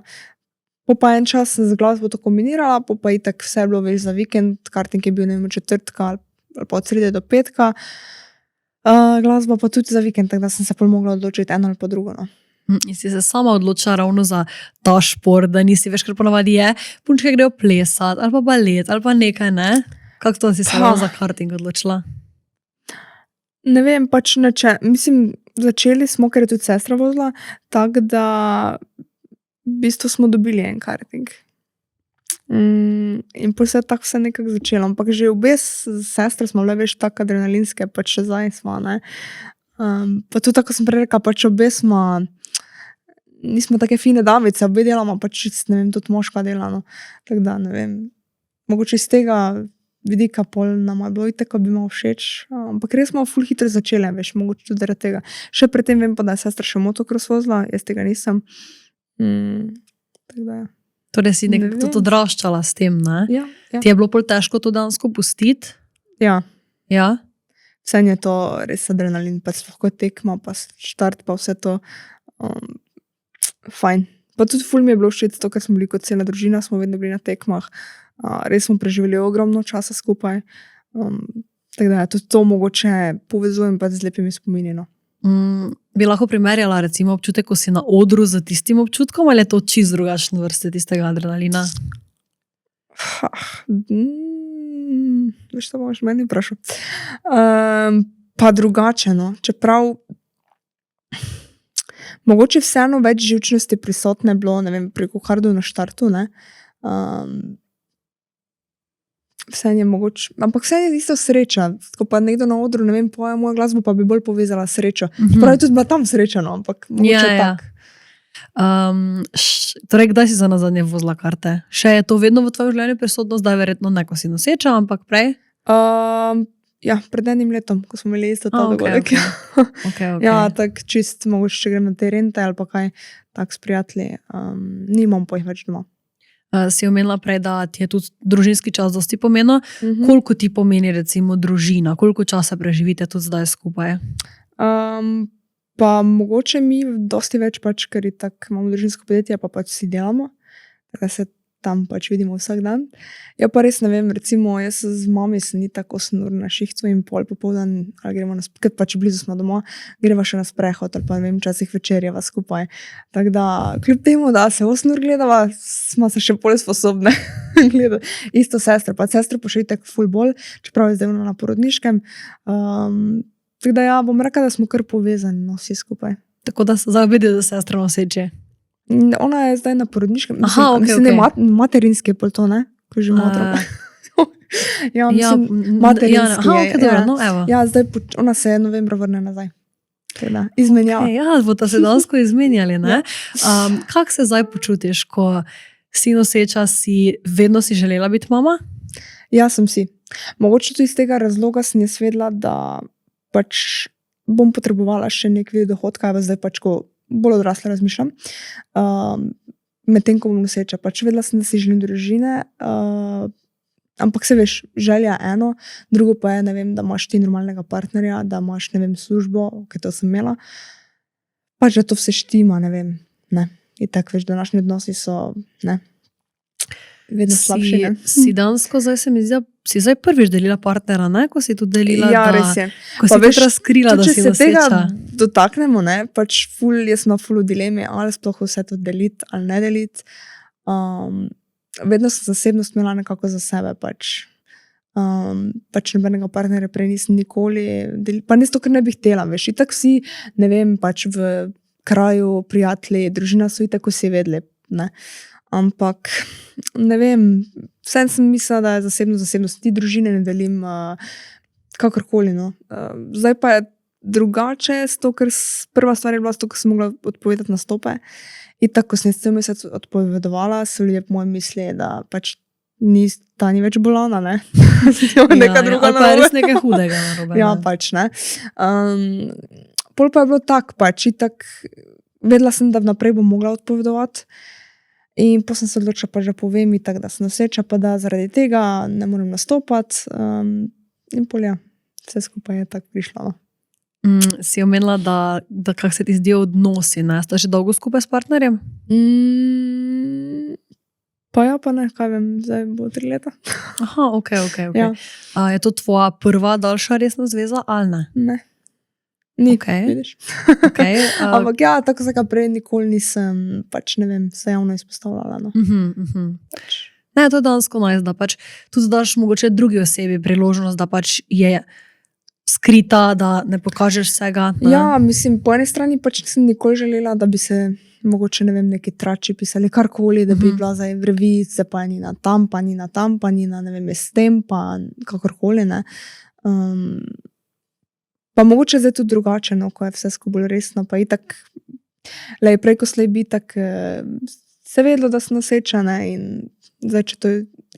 Po pa en čas sem z glasbo to kombinirala, po pa itak vse je bilo veš za vikend, karting je bil, ne vem, od četrtka ali pa od srede do petka. Glasba pa tudi za vikend, tako da sem se pol mogla odločiti eno ali pa drugo, no. In si se sama odločila ravno za ta šport, da nisi več, kar ponavadi je, punčke grejo plesati, ali pa balet, ali pa nekaj, ne? Kako to si se ravno za karting odločila? Ne vem, pač mislim, začeli smo, ker je tudi sestra vozila, tako da v bistvu smo dobili en karting. In pol se je tako vse nekako začelo, ampak že obe sestre smo bile, veš, tako adrenalinske, pač še zdaj smo, ne. Pa tudi tako sem prej rekla, pač obe smo, nismo take fine davice, obe delamo pač čist, ne vem, tudi moška dela, no. Tako da, ne vem, mogoče iz tega vidika pol nama je bilo itak, ko bi malo všeč, ampak res smo ful hitro začele, veš, mogoče tudi zaradi tega. Še predtem vem pa, da je sestra še motocross vozila, jaz tega nisem. Tako da, Torej si Ne nekako vem. tudi odraščala s tem, ne? ja. Ti je bilo pol težko to dansko pustiti? Ja, Ja? vse je to res adrenalin, pa lahko tekma, pa štart, pa vse to fajn. Pa tudi ful mi je bilo všeč to, ker smo bili kot cela družina, smo vedno bili na tekmah. Res smo preživeli ogromno časa skupaj. Tako da tudi to mogoče povezujem pa z lepimi spomini, no. Bi lahko primerjala recimo občutek, ko si na odru z tistim občutkom, ali je to čisto drugačne vrste tistega adrenalina? Veš, to boš meni vprašal. Pa drugače, no. Čeprav mogoče vseeno več živčnosti prisotne bilo, ne vem, pri kokardu na štartu, ne. Vseeno je mogoče, ampak vseeno je isto sreča. Ko pa nekdo na odru, ne vem, poje mojo glasbo, pa bi bolj povezala s srečo. Čeprav je tudi bila tam sreča, no, ampak mogoče tak. Torej, kdaj si za nazadnje vozila karte? Še je to vedno v tvojem življenju prisotno, zdaj verjetno ne, ko si noseča, ampak prej? Ja, pred enim letom, ko smo imeli isto ta dogodek. Okay. Ja, tako čist, mogoče če grem na te rente ali pa kaj, tak s prijatelji. Nimam pa jih več doma. Si omenila prej, da ti je tudi družinski čas dosti pomenil. Koliko ti pomeni recimo družina? Koliko časa preživite tudi zdaj skupaj? Pa mogoče mi dosti več pač, ker itak imamo družinsko podjetje, pa pač vsi delamo. Tako da se tam pač vidimo vsak dan. Ja pa res ne vem, recimo jaz z mami sem ni tako 8 ur na šihtu in pol popoldan, ali gremo ker pač blizu smo doma, greva še na sprehod ali pa ne vem, včasih večerjeva skupaj. Tako da, kljub temu, da se 8 ur gledava, smo se še bolj sposobne gledati. Isto sestra, pa sestra pa še itak ful bolj, čeprav je zdaj ona na porodniškem. Tako da ja, bom rekla, da smo kar povezani, no, vsi skupaj. Tako da se zdaj vidijo, da sestra noseče. Ona je zdaj na porodniškem. Aha, mislim, materinski je pol to, ne? Ko že ima otroka. Ja, mislim, materinski je. Dobro, no, evo. Ja, zdaj ona se je novembra vrne nazaj. Tako da, izmenjava. Ja, boste se dansko izmenjali, ne? Kako se zdaj počutiš, ko si noseča, vedno si želela biti mama? Ja, sem si. Mogoče tudi iz tega razloga sem jaz vedela, da pač bom potrebovala še nek vir dohodka, zdaj pač, ko bolj odrasla razmišljam. Medtem, ko bom noseča, pač vedela sem, da si želim družine, ampak se veš, želja je eno, drugo pa je, ne vem, da imaš ti normalnega partnerja, da imaš, ne vem, službo, ki to sem imela, pač, da to vse štima, ne vem, ne. In tako, veš, današnji odnosi so, ne, vedno slabši, ne. Si dansko, zdaj se mi zdi, si zdaj prvič delila partnera, ne? Ko si tudi delila, Ja, res je. ko si Pa tudi veš, razkrila, da Tudi, si če se tega noseča. dotaknemo, ne, pač jaz sem na ful v dilemi, ali sploh vse to deliti ali ne deliti. Vedno sem zasebnost imela nekako za sebe, pač nobenega partnerja prej nisem nikoli pa ne zato, ker ne bi htela, veš, itak vsi, ne vem, pač v kraju, prijatelji, družina so itak vsi vedeli, ne. Ampak, ne vem, vseeno sem mislila, da je zasebnost, ti družine ne delim kakorkoli, no. Zdaj pa je drugače, zato ker prva stvar je bila zato, ker sem mogla odpovedati nastope. In tako, ko sem cel mesec odpovedovala, so ljudje po mojem mislili, da pač ta ni več bolana, ne. Neka druga ali pa je narobe. res nekaj hudega narobe. Ja, ne. pač ne. Pol pa je bilo tako, pač itak, vedela sem, da vnaprej bom mogla odpovedovati. In potem sem se odločila, pač, da povem itak, da sem noseča, pa da zaradi tega ne morem nastopati. In pol ja, vse skupaj je tako prišlo. No. Si omenila, da kak se ti zdijo odnosi, ne? Sta že dolgo skupaj s partnerjem? Pa ja, pa ne, kaj vem, zdaj bo 3 leta. Aha, ok. Ja. Je to tvoja prva daljša resna zveza ali ne? Ne. Ni, Okej. vidiš. Okay, Ampak ja, tako se ga prej nikoli nisem, pač ne vem, se javno izpostavljala. No. Pač. Ne, to je dansko nice, da pač tudi daš mogoče drugi osebi priložnost, da pač je skrita, da ne pokažeš vsega. Ne? Ja, mislim, po eni strani pač nisem nikoli želela, da bi se mogoče, ne vem, neki trači pisali karkoli, da bi bila zdaj v revice, pa ni na tam, pa ni na tam, pa ni na, ne vem, je s tem, pa kakorkoli, ne. Pa mogoče zdaj tudi drugače, no, ko je vse skupaj bolj resno, pa itak, prej ko slej bi tak, se vedelo, da sem noseča, ne, in zdaj, če to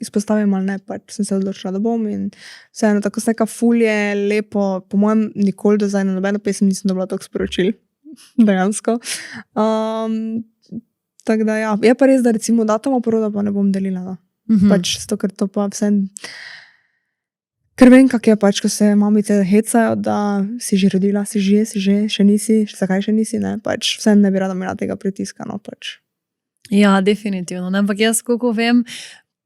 izpostavim ali ne, pač sem se odločila, da bom in vseeno, tako se neka fulje, lepo, po mojem nikoli do zdaj na nobeno pesem nisem dobila toliko sporočil, dejansko. Tako da ja, je pa res, da recimo datuma poroda pa ne bom delila, no. Pač zato, ker to pa vseeno, ker vem, kak je pač, ko se mamice hecajo, da si že rodila, si že, še nisi, zakaj še nisi, ne, pač vseeno ne bi rada imela tega pritiska, no, pač. Ja, definitivno, ne, ampak jaz, koliko vem,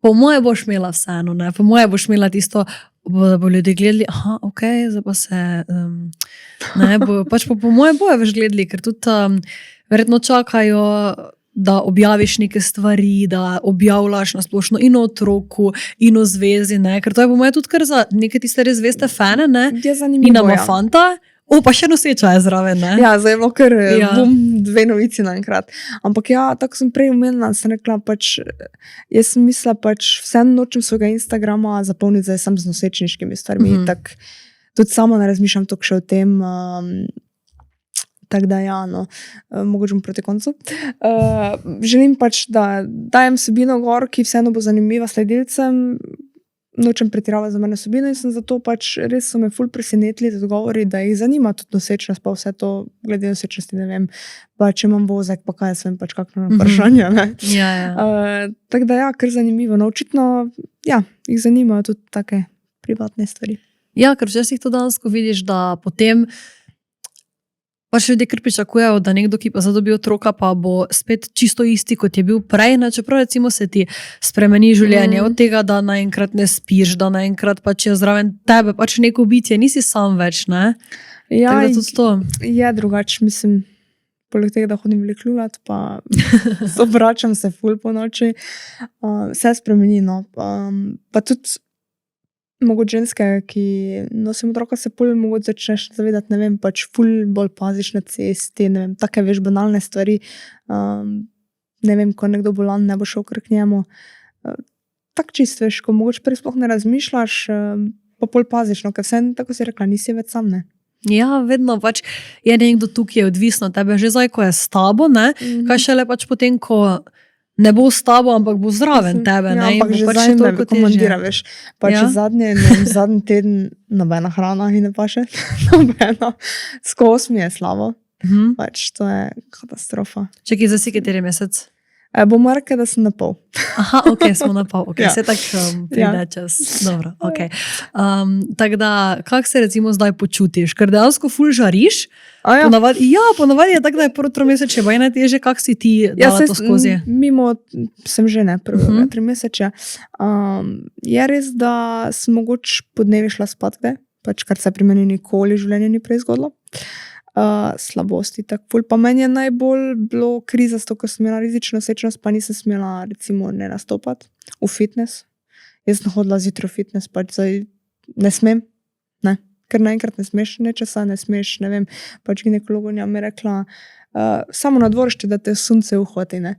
po moje boš imela vseeno, ne, po moje boš imela tisto, da bo ljudje gledali, aha, ok, zdaj pa se, ne, pač po moje boje veš gledali, ker tudi verjetno čakajo, da objaviš neke stvari, da objavljaš na splošno in o otroku, in o zvezi, ne, ker to je po moje tudi kar za neke tiste res zveste fane, ne, Je zanimivo, in ima ja. fanta, pa še noseča je zraven, ne. Ja, zdaj je bilo kar Ja. bom 2 novici naenkrat. Ampak ja, tako sem prej omenila, sem rekla, pač, jaz sem mislila, pač vseeno nočem svojega Instagrama zapolniti zdaj samo z nosečniškimi stvarmi. Tak, tudi sama ne razmišljam toliko še o tem, tako da ja, no, mogoče bom proti koncu. Želim pač, da dajem vsebino gor, ki vseeno bo zanimiva sledilcem, nočem pretiravati za mene vsebino in sem zato pač res so me ful presenetili z odgovori, da jih zanima tudi nosečnost, pa vse to glede nosečnosti, ne vem, pa če imam vozek, pa kaj jaz vem, pač kakšno vprašanje, ne. Ja. Tako da ja, kar zanimivo, no očitno, ja, jih zanimajo tudi take privatne stvari. Ja, ker včasih to dansko vidiš, da potem pač ljudje kar pričakujejo, da nekdo, ki pa zadobi otroka, pa bo spet čisto isti, kot je bil prej, ne? Čeprav recimo se ti spremeni življenje od tega, da naenkrat ne spiš, da naenkrat pač je zraven tebe pač neko bitje, nisi sam več, ne? Ja, Tako da tudi to. je drugače, mislim, poleg tega, da hodim veliko lulat, pa obračam se ful po noči, vse spremeni, no. Pa tudi mogoče ženske, ki nosim otroka, se pol mogoče začneš zavedati, ne vem, pač ful bolj paziš na cesti, ne vem, take veš banalne stvari, ne vem, ko nekdo bolan, ne bo šel krk njemu. Tak čist, veš, ko mogoče prej sploh ne razmišljaš, pa pol paziš, no, ker vseeno, tako si rekla, nisi več sam, ne. Ja, vedno pač je nekdo tukaj, je odvisno od tebe, že zdaj, ko je s tabo, ne? Kaj šele pač potem, ko ne bo s tabo, ampak bo zraven tebe. Ja, Ne? In ampak bo že pač zdaj še me toliko komandira, težje. veš. Pač Ja. zadnji teden nobena hrana in ne paše. Nobena. Skozi mi je slabo. Mhm. Pač to je katastrofa. Čekaj, zdaj si kateri mesec? Bomo rekli, da sem na pol. Aha, ok, smo na pol. Okay. Ja. Vse tako pride Ja. čas. Dobro, ok. Tako da, kako se recimo zdaj počutiš? Ker dejansko ful žariš. A ja. Ponavadi je tako, da je prvo tromesečje, bo je najtežje, kako si ti dala to skozi. Mimo sem že ne prvo, 3 mesece. Je res, da sem mogoče podnevi šla spat, pač kar se pri meni nikoli v življenju ni prej zgodilo. Slabosti, tako ful. Pa meni je najbolj bilo kriza, zato ker sem imela rizično nosečnost, pa nisem smela recimo ne nastopati v fitness. Jaz sem hodila zjutraj v fitness, pač zdaj ne smem, ne. Ker naenkrat ne smeš nečesa, ne smeš, ne vem, pač ginekologinja mi je rekla, samo na dvorišče, da te sunce uhvati, ne.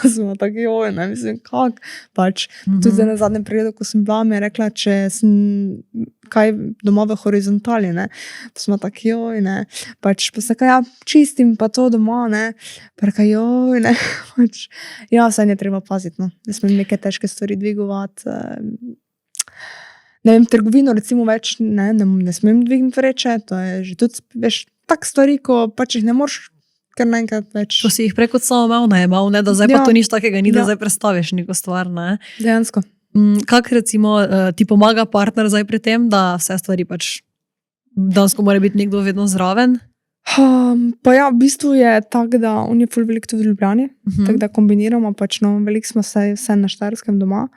Smo tako, joj, ne, mislim, kak, pač. Tudi zdaj na zadnjem pregledu, ko sem bila, mi je rekla, če sem kaj doma v horizontali, ne. Pa smo tako, joj, ne, pač, pa se kaj, ja, čistim pa to doma, ne. Pa reka, joj, ne, pač, ja, vse je treba paziti, no. Ne smem neke težke stvari dvigovati, ne vem, trgovino recimo več ne smem dvigniti vreče, to je že tudi, veš, tak stvari, ko pač jih ne moreš kar naenkrat več. Ko si jih preko samo imel, ne, da zdaj pa Ja. to nič takega ni, da Ja. zdaj predstaviš neko stvar, ne. Dejansko. Kako recimo ti pomaga partner zdaj pri tem, da vse stvari pač dejansko mora biti nekdo vedno zraven? Pa ja, v bistvu je tako, da on je ful veliko tudi v Ljubljani, tako da kombiniramo, pač no, veliko smo vse na Štajerskem doma.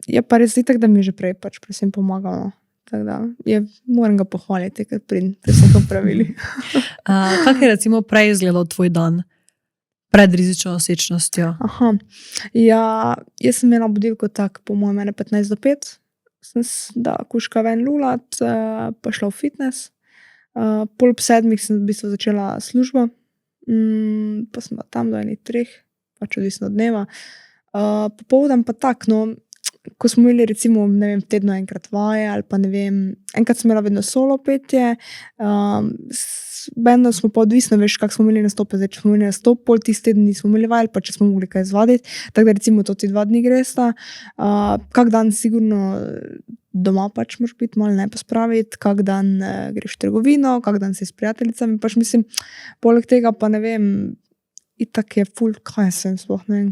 Je pa res itak, da mi je že prej pač predvsem pomagalo. Tako da moram ga pohvaliti, ker pri vseh opravili. Kako je recimo prej izgledal tvoj dan pred rizično nosečnostjo? Aha, ja, jaz sem imela budilko tako, po mojem, 15 do 5. Sem da kuška ven lulat, pa šla v fitness. Pol ob 7 sem v bistvu začela službo, pa sem bila tam do 3, pač odvisno od dneva. Popoldan pa tak, no, ko smo imeli recimo, ne vem, v tednu enkrat vaje ali pa ne vem, enkrat sem imela vedno solo petje, s bendom smo pa odvisno, veš, kak smo imeli nastope, zdaj, če smo imeli nastop, pol tisti teden nismo imeli vaj, pa če smo mogli kaj izvaditi, tako da recimo to ti 2 dni gresta, kak dan sigurno doma pač moraš biti malo ne pospraviti, kak dan greš v trgovino, kak dan si s prijateljicami, pač mislim, poleg tega pa ne vem, itak je ful, kaj sem sploh, ne vem.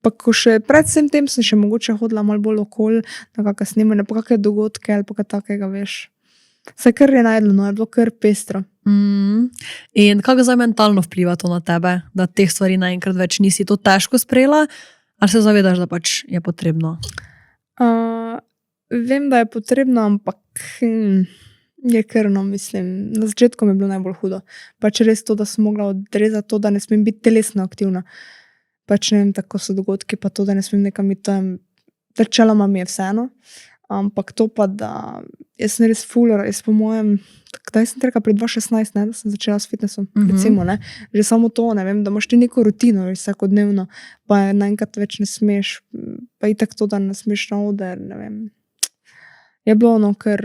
Pa ko še pred vsem tem sem še mogoče hodila malo bolj okoli na kakšne snemanje, pa kakšne dogodke ali pa kaj takega, veš. Se kar je najdlo, no, je bilo kar pestro. In kako zdaj mentalno vpliva to na tebe, da teh stvari naenkrat več nisi to težko sprejela, ali se zavedaš, da pač je potrebno? Vem, da je potrebno, ampak je kar, no, mislim, na začetku mi je bilo najbolj hudo. Pač res to, da sem mogla odrezati to, da ne smem biti telesno aktivna. Pač ne vem, tako so dogodki, pa to, da ne smem nekam iti, načeloma mi je vseeno, ampak to pa, da jaz sem res ful, jaz po mojem, kdaj sem rekla, pri 2016, ne, da sem začela s fitnessom, recimo, ne, že samo to, ne vem, da imaš ti neko rutino, veš, vsakodnevno, pa naenkrat več ne smeš, pa itak to, da ne smeš na oder, ne vem, je bilo ono, ker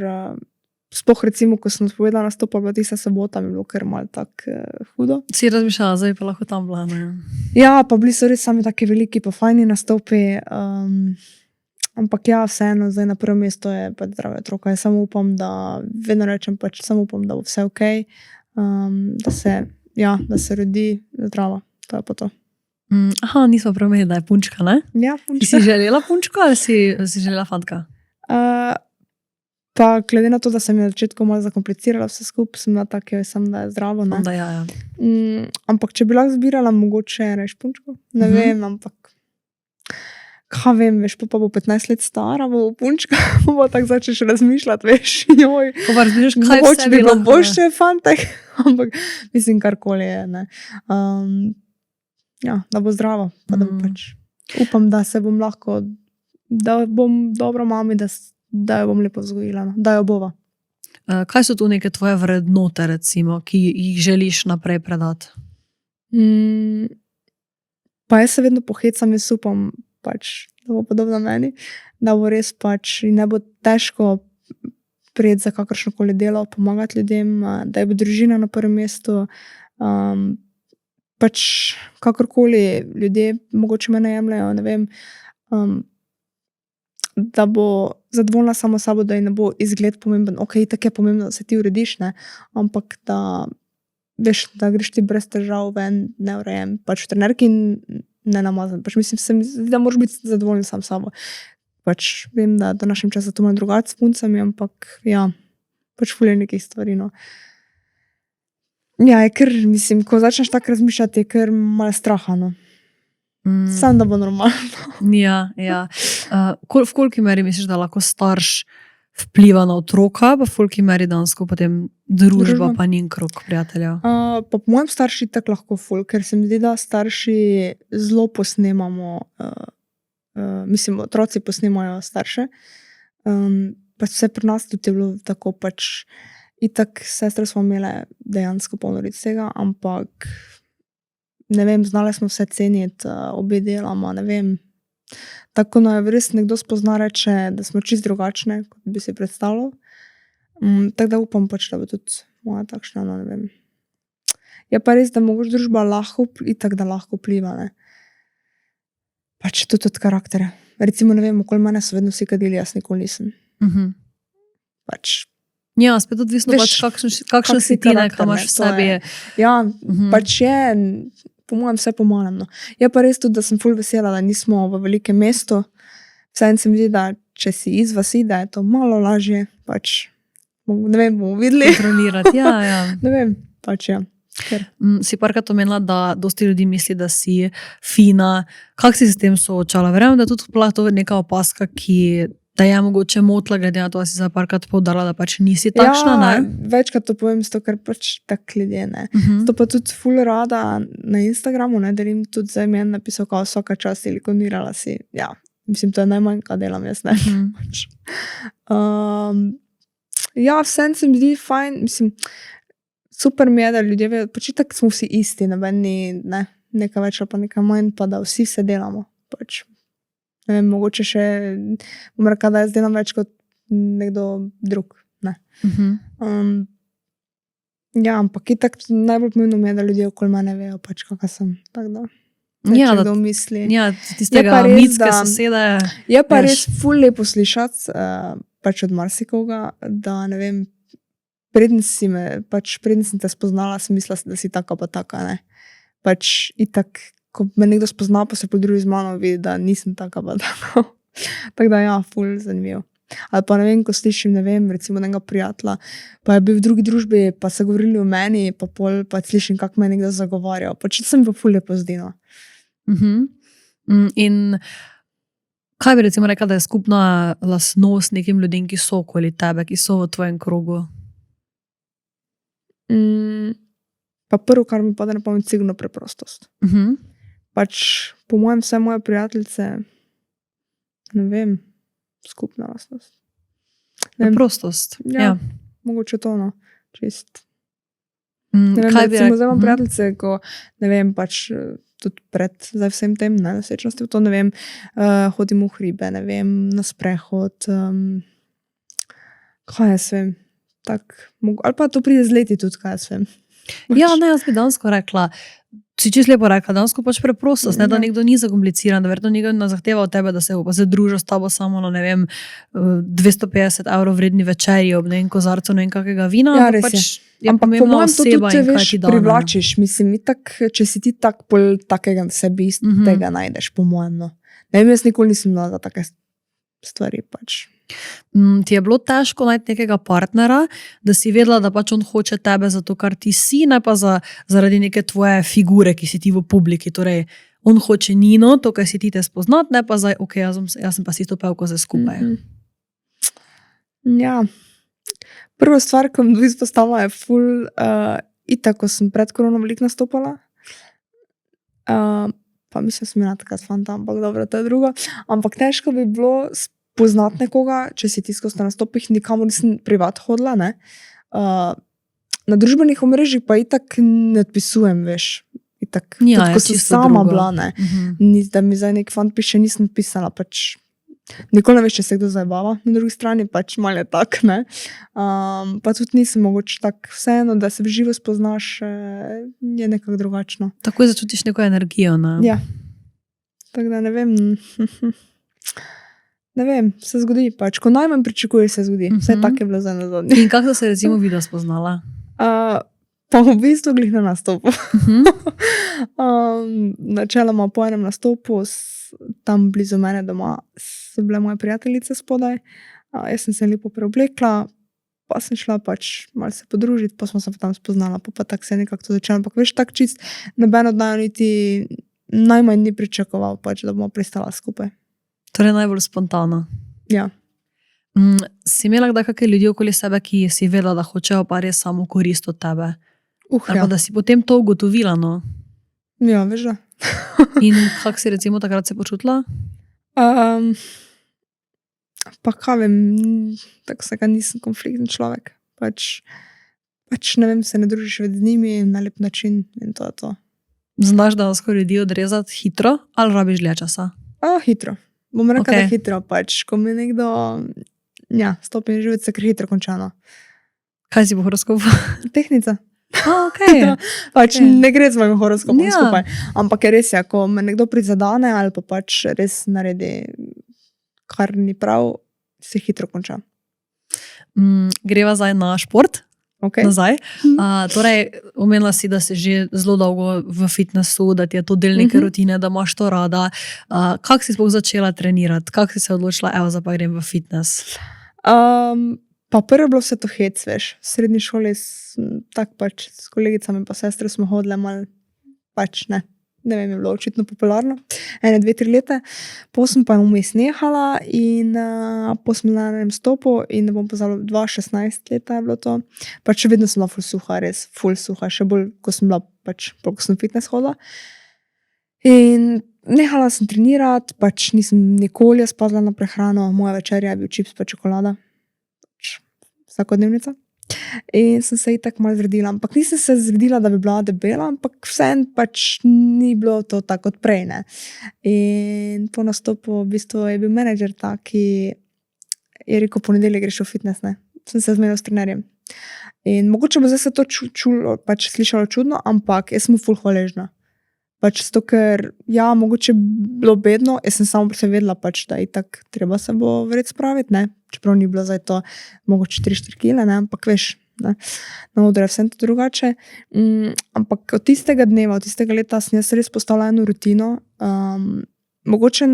sploh recimo, ko sem odpovedala nastop, pa tista sobota mi je bilo kar malo tako hudo. Si razmišljala, zdaj pa lahko tam bila, ne? Ja, pa bili so res sami taki veliki, pa fajni nastopi, ampak ja, vseeno, zdaj na prvo mesto je pač zdrave otroka. Jaz samo upam, da, vedno rečem pač, samo upam, da bo vse okej, da se rodi zdrava, to je pa to. Aha, nismo promeni, da je punčka, ne? Ja, Ti si želela punčko ali si želela fantka? Pa glede na to, da sem na začetku malo zakomplicirala vse skupaj, sem bila tak, sem, da je zdravo, ne. Da, ja. Ampak če bi lahko zbirala, mogoče reš punčko, ne vem, ampak kaj vem, veš, pa bo 15 let stara, bo punčka, bo tako začneš razmišljati, veš, joj. Ko pa razmišljaš, kaj Mogoče vse bi bilo lahko, boljše fantek, ampak mislim, karkoli je, ne. Ja, da bo zdravo, pa da bo pač. Upam, da se bom lahko, da bom dobro mami, da jo bom lepo vzgojila, no. Da jo bova. Kaj so tu neke tvoje vrednote, recimo, ki jih želiš naprej predati? Pa jaz se vedno pohecam, jaz upam, pač, da bo podobno meni, da bo res pač in ne bo težko prijeti za kakršnokoli delo, pomagati ljudem, da je bo družina na prvem mestu, pač kakorkoli ljudje mogoče me ne jemljajo, ne vem, da bo zadovoljna samo sabo, da ji ne bo izgled pomemben. Ok, tako je pomembno, da se ti urediš, ne, ampak da veš, da greš ti brez težav ven, neurejen, pač v trenerki ne namazan. Pač mislim, se mi zdi, da moraš biti zadovoljen sam sabo. Pač vem, da do našem časa to ima drugače s puncami, ampak ja, pač ful je nekih stvari, no. Ja, je kar, mislim, ko začneš tako razmišljati, je kar malo straha, no. Sam, da bo normalno. Ja. V koliki meri misliš, da lahko starš vpliva na otroka, pa v koliki meri dansko potem družba pa njen krog prijateljev? Pa po mojem starši tako lahko ful, ker se mi zdi, da starši zelo posnemamo, mislim, otroci posnemajo starše. Pač vse pri nas tudi je bilo tako, pač itak sestre smo imele dejansko polno tega, ampak ne vem, znale smo vse ceniti, obe delamo, ne vem. Tako naj res nekdo spozna reče, da smo čist drugačne, kot bi si predstavljal. Tako da upam pač, da bo tudi moja takšna, no ne vem. Je pa res, da mogoče družba itak da lahko vpliva, ne. Pač tudi od karakterja. Recimo, ne vem, okoli mene so vedno vsi kadili, jaz nikoli nisem. Pač ja, spet odvisno pač, kakšen si ti, kaj imaš v sebi. Ja, pač je, po mojem, vse po malem, no. Je pa res tudi, da sem ful vesela, da nismo v velikem mestu. Vseeno se mi zdi, da če si iz vasi, da je to malo lažje, pač, ne vem, bomo videli. Kontrolirati, ja. Ne vem, pač ja. Si parkrat omenila, da dosti ljudi misli, da si fina. Kako si s tem soočala? Verjamem, da je tudi to neka opaska, ki da je mogoče motla, glede na to, da si se parkrat poudarila, da pač nisi takšna, ne? Ja, večkrat to povem, zato ker pač tak ljudje, ne. To pa tudi ful rada na Instagramu, ne, delim tudi za imen napisal, kao vsaka čast ili ikonirala si. Ja, mislim, to je najmanj, kaj delam jaz, ne. Ja, vsem se mi zdi fajn, mislim, super mi je, da ljudje vedo, pač itak smo vsi isti, noben ni, ne, nekaj več ali pa nekaj manj, pa da vsi se delamo, pač. Ne vem, mogoče še, bom rekla, da jaz delam več kot nekdo drug, ne. Ja, ampak itak najbolj pomembno mi je, da ljudje okoli mene vejo, pač kakva sem, tako da. Ja, kdo misli. Ja, tistega mitske sosede. Je pa res ful lepo slišati, pač od marsikoga, da ne vem, preden sem te spoznala, sem mislila, da si taka pa taka, ne. Pač itak, ko me nekdo spozna, pa se podruži z mano, vidi, da nisem taka pa tako. Tako da ja, ful zanimivo. Ali pa ne vem, ko slišim, ne vem, recimo nekega prijatelja, pa je bil v drugi družbi, pa so govorili o meni, pa pol, pa slišim, kako me nekdo zagovarjal. Pač to se mi pa ful lepo zdi, no. In kaj bi recimo rekla, da je skupna lastnost nekim ljudem, ki so okoli tebe, ki so v tvojem krogu? Pa prvo, kar mi pade na pamet, sigurno preprostost. Pač po mojem vse moje prijateljice, ne vem, skupna lastnost. Preprostost, ja. Mogoče to, no, čist. Ne vem, recimo, zdaj imam prijateljice, ko, ne vem, pač tudi pred zdaj vsem tem, ne, nosečnosti, to ne vem, hodim v hribe, ne vem, na sprehod, kaj jaz vem, tak, ali pa to pride z leti tudi, kaj jaz vem. Ja, ne, jaz bi dansko rekla, si čisto lepo rekla, dansko pač preprostost, ne, da nekdo ni zakompliciran, da verjetno nekdo ne zahteva od tebe, da se pa družil s tabo samo na, ne vem, 250 € vredni večerji ob ne vem kozarcu, ne vem kakega vina, ja, res pač je pomembna po mojem oseba in kaj ti da. Privlačiš, mislim, itak, če si ti tak pol takega sebi tega najdeš, po mojem, no. Ne vem, jaz nikoli nisem imela za take stvari, pač. Ti je bilo težko najti nekega partnera, da si vedela, da pač on hoče tebe zato, kar ti si, ne pa zaradi neke tvoje figure, ki si ti v publiki, torej on hoče Nino, to, kaj si ti te spoznat, ne pa zdaj, ok, jaz sem pa si to pevko zdaj skupaj. Ja, prva stvar, ko mi izpostavila je ful, itak, ko sem pred korono veliko nastopala, pa mislim, sem imela takrat fanta, ampak dobro, to je drugo, ampak težko bi bilo poznati nekoga, če si tiskal na nastopih, nikamor nisem privat hodila, ne. Na družbenih omrežjih pa itak ne odpisujem, veš. Itak, ja, ko sem sama bila, ne. Da mi zdaj nek fant piše, nisem odpisala, pač Nikoli ne veš, če se kdo zabava na drugi strani, pač malo je tak, ne. Pa tudi nisem mogoče tak vseeno, da se v živo spoznaš, je nekako drugačno. Takoj začutiš neko energijo, ne? Ja. Tako da ne vem, ne vem, se zgodi pač. Ko najmanj pričakuješ, se zgodi. Vse tako je bilo zdaj nazadnje. In kako se recimo vidva spoznala? Pa v bistvu glih na nastopu. Načeloma po enem nastopu tam blizu mene doma so bile moje prijateljice spodaj. Jaz sem se lepo preoblekla, pa sem šla pač malo se podružiti, pa smo se pa tam spoznala, pa tako se je nekako to začelo. Ampak veš, tak čist, noben od naju niti najmanj ni pričakoval, pač, da bomo pristala skupaj. Torej najbolj spontano. Ja. Si imela kdaj kakšne ljudi okoli sebe, ki si vedela, da hočejo pa res samo korist od tebe? Ali pa da si potem to ugotovila, no? Ja, veš da. In kako si recimo takrat se počutila? Pa kaj vem, tako se ga nisem konfliktni človek. Pač ne vem, se ne družiš več z njimi na lep način in to je to. Znaš dejansko ljudi odrezati hitro ali rabiš dlje časa? Hitro. Bom rekla, Okej. da hitro, pač, ko mi nekdo stopi in živeti se kar hitro končano. Kaj si po horoskopu? Tehnica. Okay. Pač ne gre z mojim horoskopom Ja. skupaj. Ampak je res, ko me nekdo prizadane ali pa pač res naredi, kar ni prav, se hitro konča. Greva zdaj na šport. Okay. Nazaj. Torej, omenila si, da si že zelo dolgo v fitnessu, da ti je to del neke rutine, da imaš to rada. Kako si sploh začela trenirati? Kako si se odločila, evo, zdaj pa grem v fitness? Pa prvo je bilo vse to hec, veš. V srednji šoli tak pač s kolegicami pa sestre smo hodile malo, pač ne vem, je bilo očitno popularno. 1, 2, 3 leta. Potem pa vmes nehala in potem sem na enem stopu in ne bom pozabila, 2016 leta je bilo to. Pač še vedno sem bila ful suha, res ful suha, še bolj, ko sem bila pač, ko sem fitness hodila. In nehala sem trenirati, pač nisem nikoli spazila na prehrano, moja večerja je bil čips pa čokolada. Vsakodnevnica. In sem se itak malo zredila, ampak nisem se zredila, da bi bila debela, ampak vseeno pač ni bilo to tako kot prej, ne. In po nastopu v bistvu je bil menedžer tak, ki je rekel, ponedeljek greš v fitness, ne. Sem se zmenila s trenerjem. In mogoče bo zdaj se to čulo, pač slišalo čudno, ampak jaz sem mu ful hvaležna. Pač zato, ker mogoče bilo bedno, jaz sem samo se vedela pač, da itak treba se bo vred spraviti, ne. Čeprav ni bilo zdaj to mogoče 3-4 kile, ne, ampak veš, ne. Na odru je vsem to drugače. Ampak od tistega dneva, od tistega leta sem jaz res postala eno rutino. Mogoče,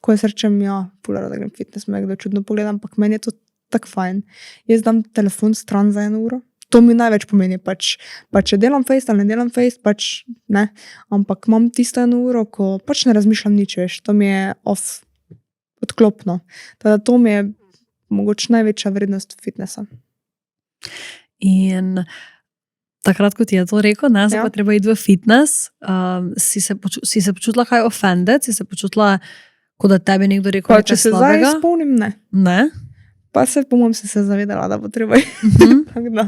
ko jaz rečem, ful rada grem fitness, me kdo čudno pogleda, ampak meni je to tako fajn. Jaz dam telefon stran za 1 uro. To mi največ pomeni, pač če delam fejst ali ne delam fejst, pač ne, ampak imam tisto 1 uro, ko pač ne razmišljam nič, veš, to mi je off, odklopno. Teda to mi je mogoče največja vrednost fitnessa. In takrat, ko ti je to rekel, ne, zdaj pa treba iti v fitness, si se počutila kaj offended, si se počutila, kot da tebi nekdo rekel Pa nekaj če se slabega? zdaj spomnim, ne. Ne? Pa po mojem sem se zavedala, da bo treba. Tako da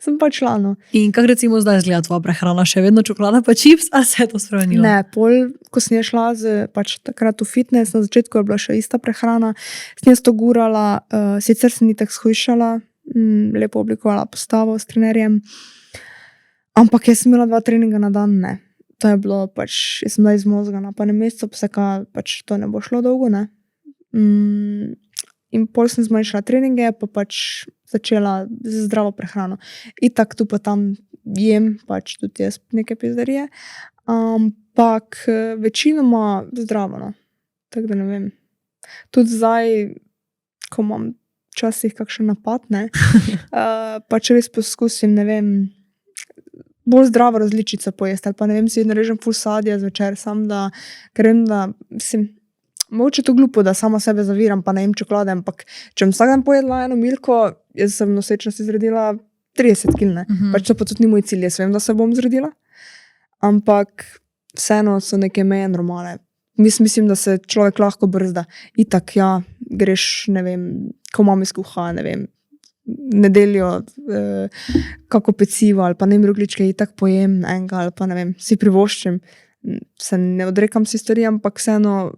sem pač šla, no. In kako recimo zdaj izgleda tvoja prehrana? Še vedno čokolada pa čips, ali se je to spremenilo? Ne, pol, ko sem šla pač takrat v fitness, na začetku je bila še ista prehrana, sem jaz to gurala, sicer sem ni tako shujšala, lepo oblikovala postavo s trenerjem, ampak jaz sem imela 2 treninga na dan, ne. To je bilo pač, jaz sem bila izmozgana, pa na mesecu pač to ne bo šlo dolgo, ne. In pol sem zmanjšala treninge, pa pač začela z zdravo prehrano. Itak tu pa tam jem, pač tudi jaz neke pizdarije, ampak večinoma zdravo, no. Tako da ne vem. Tudi zdaj, ko imam včasih kakšen napad, ne, pač res poskusim, ne vem, bolj zdravo različico pojesti, ali pa ne vem, si narežem ful sadja zvečer, sam da, ker vem, da, mislim, mogoče to glupo, da sama sebe zaviram, pa ne jem čokolade, ampak če bom vsak dan pojedla 1 milko, jaz sem v nosečnosti zredila 30 kil, ne. Pač to pa tudi ni moj cilj, jaz vem, da se bom zredila, ampak vseeno so neke meje normale. Mislim, da se človek lahko brzda. Itak, greš, ne vem, ko mami skuha, ne vem, nedeljo kako pecivo ali pa ne vem, rogljičke, itak pojem enega ali pa ne vem, si privoščim. Se ne odrekam si stvari, ampak vseeno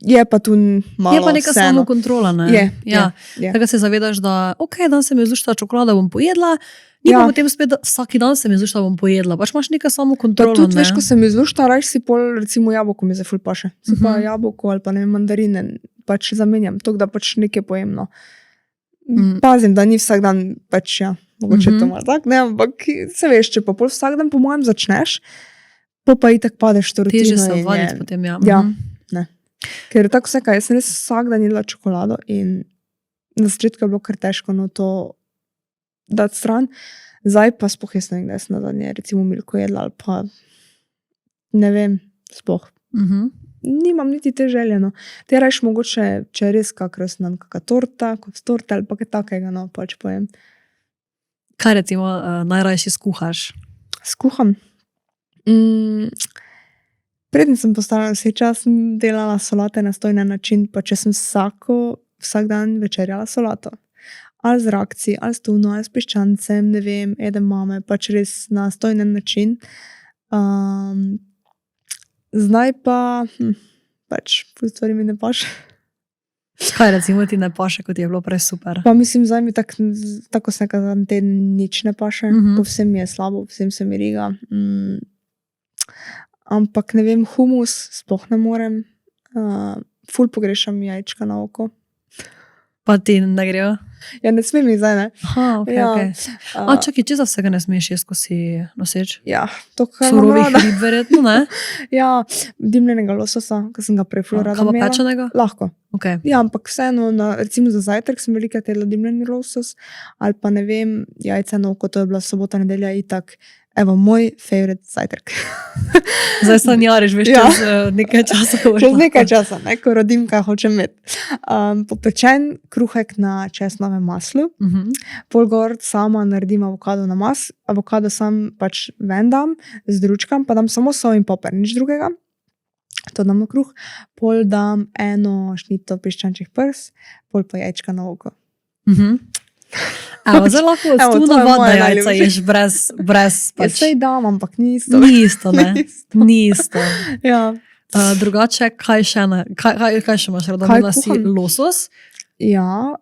Je pa tu malo Je pa neka vseeno. samokontrola, ne? Je. Tako se zavedaš, da danes se mi je zluštila čokolada, bom pojedla, ni pa potem spet, da vsaki dan se mi je zluštila, bom pojedla. Pač imaš neka Pa samokontrola, tudi, ne? veš, ko se mi zlušta, rajš si pol, recimo jabolko mi za ful paše. Si pa jabolko ali pa ne vem, mandarine, pač zamenjam, tako da pač nekaj pojem, no. Pazim, da ni vsak dan, pač ja, mogoče to malo tak, ne, ampak se veš, če pa pol vsak dan po mojem začneš, pa itak padeš to rutino. Teže se odvaditi potem, ja. Ja, ne. Ker tako vse kaj, jaz sem res vsak dan jedla čokolado in na začetku je bilo kar težko, no, to dati stran. Zdaj pa sploh jaz ne vem, da jaz nazadnje recimo milko jedla ali pa ne vem, sploh. Nimam niti te želje, no. Te rajš mogoče, če je res kak rojstnan, kaka torta, kot torta ali pa kaj takega, no, pač pojem. Kaj recimo najrajši skuhaš? Skuham. Preden sem postala noseča, sem delala solate na stojnen način, pa če sem vsak dan večerjala solato. Ali z rakci, ali s tuno, ali s piščancem, ne vem, jedem mame, pač res na stojnen način. Zdaj pa, pač, ful stvari mi ne paše. Kaj recimo ti ne paše, kot je bilo prej super? Pa mislim, zdaj mi tako se nekaj za teden nič ne paše, povsem mi je slabo, povsem se mi riga. Ampak ne vem, humus sploh ne morem. Ful pogrešam jajčka na oko. Pa ti ne grejo? Ja, ne smem jih zdaj, ne. Aha, okej, Ja. okej. Čakaj, če za vsega ne smeš jesti, ko si noseč? Ja, to kar imam Surovih rada. rib verjetno, ne? Ja, dimljenega lososa, ko sem ga prej ful rada Kaj pa imela. pečenega? Lahko. Okay. Ja, ampak vseeno, recimo za zajtrk sem velika jedla dimljeni losos, ali pa ne vem, jajca na oko, to je bila sobota, nedelja itak. Evo, moj favorite zajtrk. Zdaj sanjariš, veš, Ja. čez nekaj časa. ko boš Čez lahko. nekaj časa, ne, ko rodim, kaj hočem imeti. Popečen kruhek na česnovem maslu, pol gor sama naredim avokado na avokado sam pač ven dam, zdručkam, pa dam samo sol in poper, nič drugega. To dam na kruh, pol dam eno šnito piščančjih prs, pol pa jajčka na oko. Evo, zdaj lahko Evo, tu to je navadna moje jajca najljubše. ješ brez Ja, pač. sej dam, ampak ni isto. Ni isto, ne? Ni isto. Ni isto. Ja. Drugače, kaj še imaš rada? Kaj Imela si kuham? losos? Ja,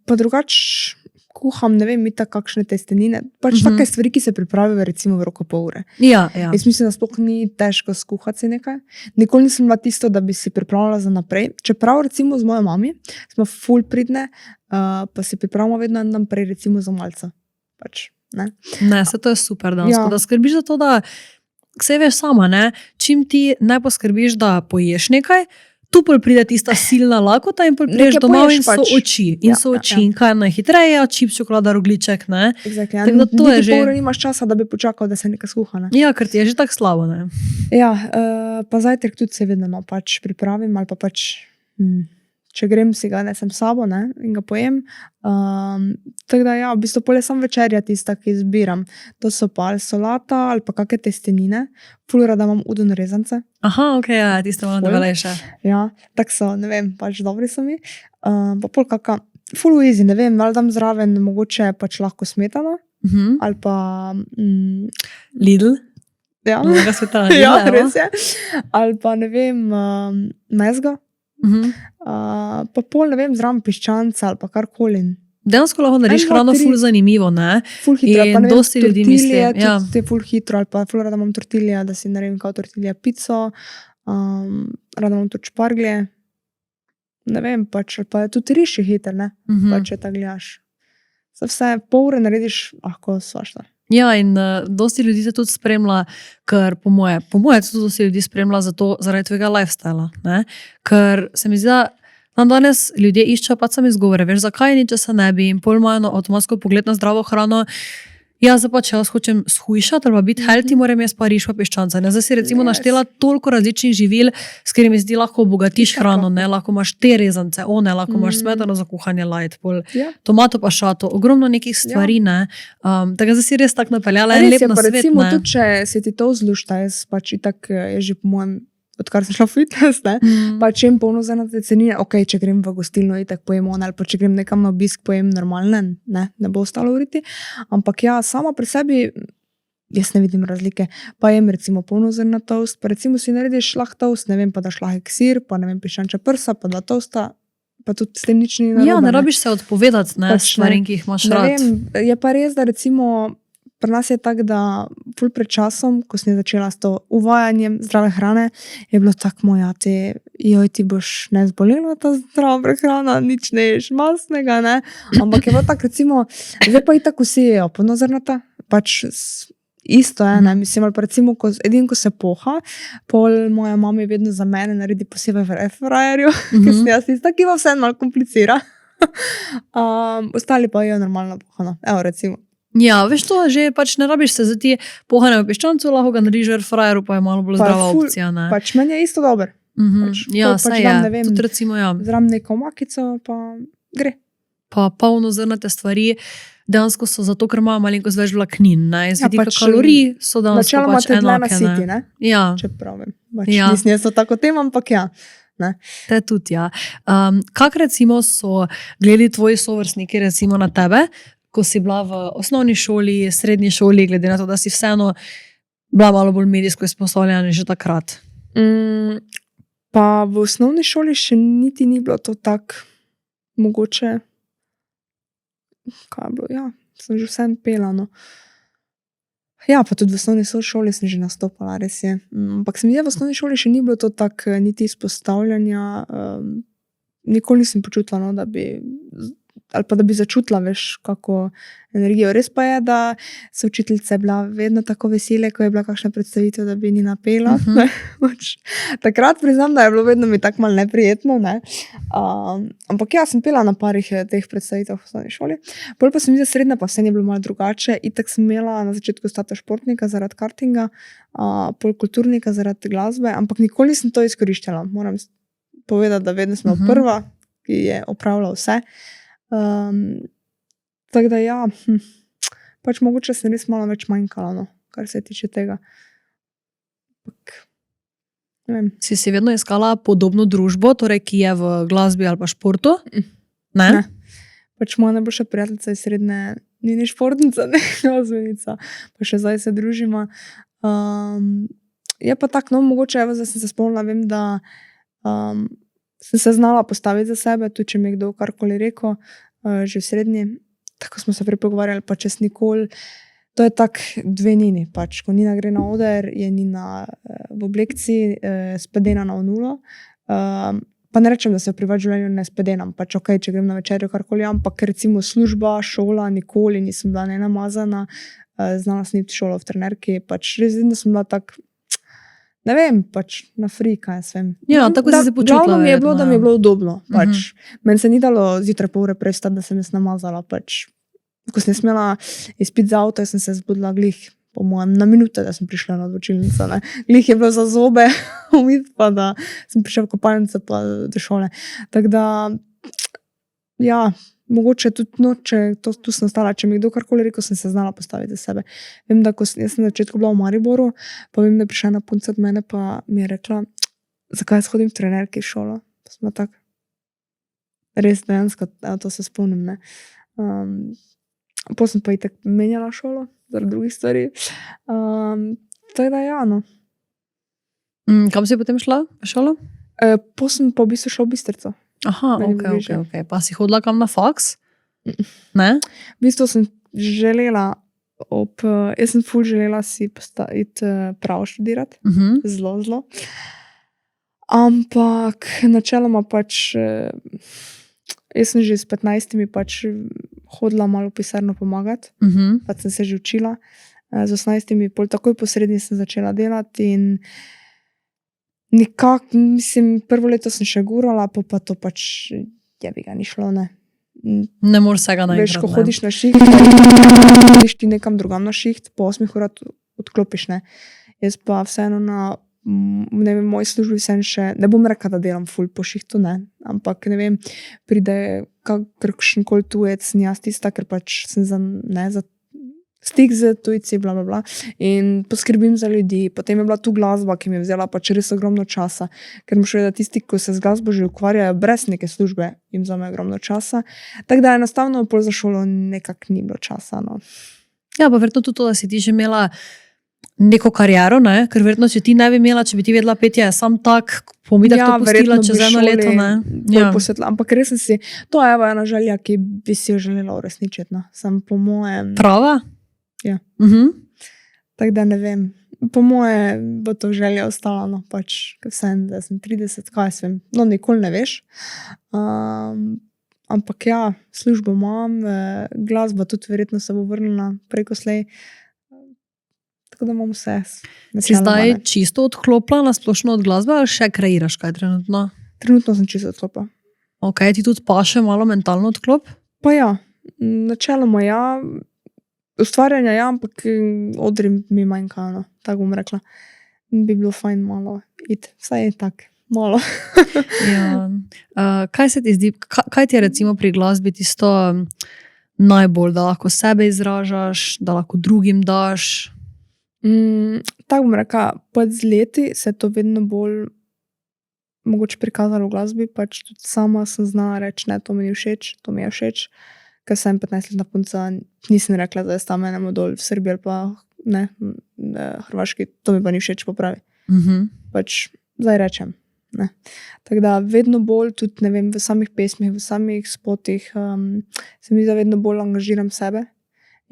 pa drugač kuham, ne vem, itak kakšne testenine, pač take stvari, ki se pripravijo recimo v roku pol ure. Ja, ja. Jaz mislim, da sploh ni težko skuhati si nekaj. Nikoli nisem bila tisto, da bi si pripravljala za naprej. Čeprav recimo z mojo mami smo ful pridne, pa si pripravimo vedno en dan prej recimo za malca. Pač, ne? Ne, se to je super dansko, Ja. da skrbiš za to, da vse veš sama, ne? Čim ti ne poskrbiš, da poješ nekaj, tu pol pride tista silna lakota in pol prideš Nekaj domov poješ in so pač. oči. In Ja, so ja, oči. In kaj je najhitreje, čips, čokolada, rogliček, ne? Exactly. Tako da to je niti že- pol ure nimaš časa, da bi počakal, da se nekaj skuha. Ne? Ja, ker ti je že tako slabo, ne? Ja, pa zajtrk tudi se vedno no, pač pripravim ali pa pač, če grem si ga nesem s sabo, ne, in ga pojem. Tako da ja, v bistvu pol je sam večerja tista, ki izbiram. To so pa ali solata ali pa kakšne testenine. Ful rada imam udon rezance. Aha, ok, ja, tiste malo Ful. debelejše. Ja, tako so, ne vem, pač dobri so mi. Pa pol kaka, ful easy, ne vem, ali dam zraven mogoče pač lahko smetano ali pa Lidl, ja, novega sveta. ja, res je. Ali pa ne vem, mezga. Pa pol, ne vem, zraven piščanca ali pa karkoli. Dejansko lahko narediš En, dva, hrano tri. ful zanimivo, ne? Ful hitro, In pa ne vem, dosti ljudi misli, tortilje, ja. tudi te ful hitro, ali pa ful rada imam tortilje, da si naredim kao tortilje pico, rada imam tudi šparglje, ne vem, pač, ali pa tudi riž je hiter, ne, pač, če tako gledaš. Za vse pol ure narediš lahko svašta. Ja, in dosti ljudi te tudi spremlja, ker po moje tudi dosti ljudi spremlja zaradi tvojega lifestyla, ne? Ker se mi zdi, da danes ljudje iščejo pač sami izgovore, veš, zakaj ni, če se ne bi, in pol imajo avtomatsko pogled na zdravo hrano. Ja, zdaj pa če jaz hočem shujšati ali pa biti healthy, moram jaz pa riž pa piščanca. Ne? Zdaj si recimo naštela toliko različnih živil, s katerimi zdi lahko obogatiš Tako. hrano, ne? Lahko imaš te rezance, lahko imaš smetano za kuhanje light, pol Ja. tomato pa šato, ogromno nekih stvari, ne. Tako da si res tako napeljala en Res lep je, na pa svet, recimo ne. tudi, če se ti to zlušta, jaz pač itak je že po mojem, odkar sem šla v fitness, ne, pa če jim polno za te cenine, ok, če grem v gostilno, itak pojem on, ali pa če grem nekam na obisk, pojem normalne, ne bo ostalo uriti. Ampak ja, sama pri sebi jaz ne vidim razlike. Pa jem recimo polnozrna toast, pa recimo si narediš lahko toast, ne vem, pa daš lahek sir, pa ne vem, piščančja prsa, pa 2 toasta, pa tudi s tem nič ni narobe. Ja, ne rabiš se odpovedati, ne, Pač ne. stvarim, ki jih imaš Ne rad. vem, je pa res, da recimo pri nas je tako, da ful pred časom, ko sem začela s to uvajanjem zdrave hrane, je bilo tako moja, ti boš ne zbolela ta zdrava prehrana, nič ne ješ masnega, ne. Ampak je bilo tako recimo, zdaj pa itak vsi jejo polnozrnata, pač isto je, ne, mislim, ali pa recimo, edino, ko se poha, pol moja mama vedno za mene naredi posebej v airfryerju, ki sem jaz tista, ki pa vse malo komplicira. Ostali pa jejo normalno pohano, evo recimo. Ja, veš to, že pač ne rabiš se za ti pohane v piščancu, lahko ga narediš v airfryerju, pa je malo bolj Pa zdrava ful- opcija, ne. Pač meni je isto dober. pač, Ja, pol pač saj dam, je, ne vem, tudi recimo ja. Zram neko makico, pa gre. Pa polnozrnate stvari dejansko so zato, ker imajo malenkost več vlaknin, ne, iz Ja, vidika pač, kalorij so dejansko Načeloma pač te dlje enake, nasiti, ne. ne? Ja, Čeprav vem. Pač Ja. nisem jaz to tako tem, ampak ja. te tudi, ja. Kak recimo so gledali tvoji sovrstniki recimo na tebe, ko si bila v osnovni šoli, srednji šoli, glede na to, da si vseeno bila malo bolj medijsko izpostavljena že takrat? Pa v osnovni šoli še niti ni bilo to tako mogoče. Kaj je bilo? Ja, sem že vsem pela, no. Ja, pa tudi v osnovni šoli sem že nastopala, res je. Ampak se mi zdi, v osnovni šoli še ni bilo to tako niti izpostavljanja. Nikoli nisem počutila, no, da bi ali pa da bi začutila, veš, kako energijo. Res pa je, da so učiteljice bila vedno tako vesele, ko je bila kakšna predstavitev, da bi ni napela. Ne, pač takrat priznam, da je bilo vedno mi tako malo neprijetno, ne. Ampak ja, sem pela na parih teh predstavitev v osnovni šoli. Pol pa sem videla srednja, pa vse je bilo malo drugače. Itak sem imela na začetku status športnika zaradi kartinga, pol kulturnika zaradi glasbe, ampak nikoli nisem to izkoriščala. Moram povedati, da vedno sem bila prva, ki je opravila vse. Tako da ja, pač mogoče sem res malo več manjkala, no, kar se tiče tega. Ampak, ne vem. Si vedno iskala podobno družbo, torej ki je v glasbi ali pa športu? Ne? Ne. Pač moja najboljša prijateljica iz srednje ni športnica, ne glasbenica, pa še zdaj se družimo. Je pa tako, no, mogoče, evo, zdaj sem se spomnila, vem, da sem se znala postaviti za sebe, tudi če mi je kdo karkoli rekel, že v srednji. Tako smo se prej pogovarjali, pa čez nikoli. To je tak dve Nini, pač. Ko Nina gre na oder, je Nina v oblekciji, spedena na nulo. Pa ne rečem, da se v privat življenju ne spedenam, pač ok, če grem na večerjo, karkoli, ampak recimo služba, šola, nikoli nisem bila nenamazana, znala sem iti v šolo v trenerki, pač res vem, da sem bila tak, ne vem, pač na free, kaj jaz vem. Ja, tako si se počutila, Glavno mi je bilo, verjetno, da mi je ja. bilo udobno, pač. Meni se ni dalo zjutraj pol ure prej vstati, da sem jaz namazala, pač. Ko sem smela izpit za avto, jaz sem se zbudila glih, po mojem, na minute, da sem prišla na odločilnico, ne. Glih je bilo za zobe umiti, pa da sem prišla v kopalnico pa do šole. Tako da, ja, mogoče tudi, no, če tu sem ostala, če mi je kdo karkoli rekel, sem se znala postaviti za sebe. Vem, da jaz sem na začetku bila v Mariboru, pa vem, da je prišla ena punca od mene, pa mi je rekla, zakaj jaz hodim v trenerki v šolo. Pa sem bila tak, res dejansko, to se spomnim, ne. Pol sem pa itak menjala šolo, zaradi drugih stvari. Tako da ja, no. Kam si potem šla v šolo? Pol sem pa v bistvu šla v Bistrico. Aha, Meni ok, bo bližje. ok. Pa si hodila kam na faks? Ne? V bistvu sem želela jaz sem ful želela si iti pravo študirati. Zelo. Ampak načeloma pač jaz sem že s 15 pač hodila malo v pisarno pomagati, pač sem se že učila. Z 18 pol takoj po srednji sem začela delati in nekako, mislim, prvo leto sem še gurala, pa to pač jebiga ni šlo, ne. Ne moreš vsega naenkrat, Veš, ko ne. hodiš na šiht, hodiš ti nekam drugam na šiht, po 8 urah odklopiš, ne. Jaz pa vseeno ne vem, v moji službi vseeno še, ne bom rekla, da delam ful po šihtu, ne, ampak ne vem, pride kakšen koli tujec, sem jaz tista, ker pač sem za stik z tujci, bla, bla, bla, in poskrbim za ljudi. Potem je bila tu glasba, ki mi je vzela pač res ogromno časa, ker moraš vedeti, da tisti, ko se z glasbo že ukvarjajo brez neke službe, jim vzame ogromno časa. Tako da enostavno pol za šolo nekako ni bilo časa, no. Ja, pa verjetno tudi to, da si ti že imela neko kariero, ne? Ker verjetno, če ti ne bi imela, če bi ti vedela petje, sam tak, pomitek to pustila čez eno leto, ne? Ja. Ampak res sem si, to je ena želja, ki bi si jo želela uresničiti. No. Sem po mojem... Prava? Ja. Tako da ne vem. Po moje bo to želja ostala, no, pač, ker sem 30, kaj sem, no, nikoli ne veš. Ampak ja, službo imam, glasba tudi verjetno se bo vrnila preko slej. Tako da imam vse. Si zdaj čisto odklopila na splošno od glasbe ali še kreiraš kaj trenutno? Trenutno sem čisto odklopila. Ok, ti tudi paše malo mentalno odklop? Pa ja, načeloma ja. Ustvarjanja ja, ampak odri mi manjka, no. Tako bom rekla. Bi bilo fajn malo iti. Vsaj je tak, malo. Ja. Kaj se ti zdi, kaj ti je recimo pri glasbi tisto najbolj, da lahko sebe izražaš, da lahko drugim daš? Tako bom rekla, pač z leti se to vedno bolj mogoče prikazalo v glasbi, pač tudi sama sem znala reči, ne, to mi ni všeč, to mi je všeč. Ker sem 15-letna punca, nisem rekla, da je tam enemu dol v Srbiji ali pa ne, Hrvaški, to mi pa ni všeč, popravi. Pač zdaj rečem. Ne. Tako da vedno bolj tudi, ne vem, v samih pesmih, v samih spotih se mi da vedno bolj angažiram sebe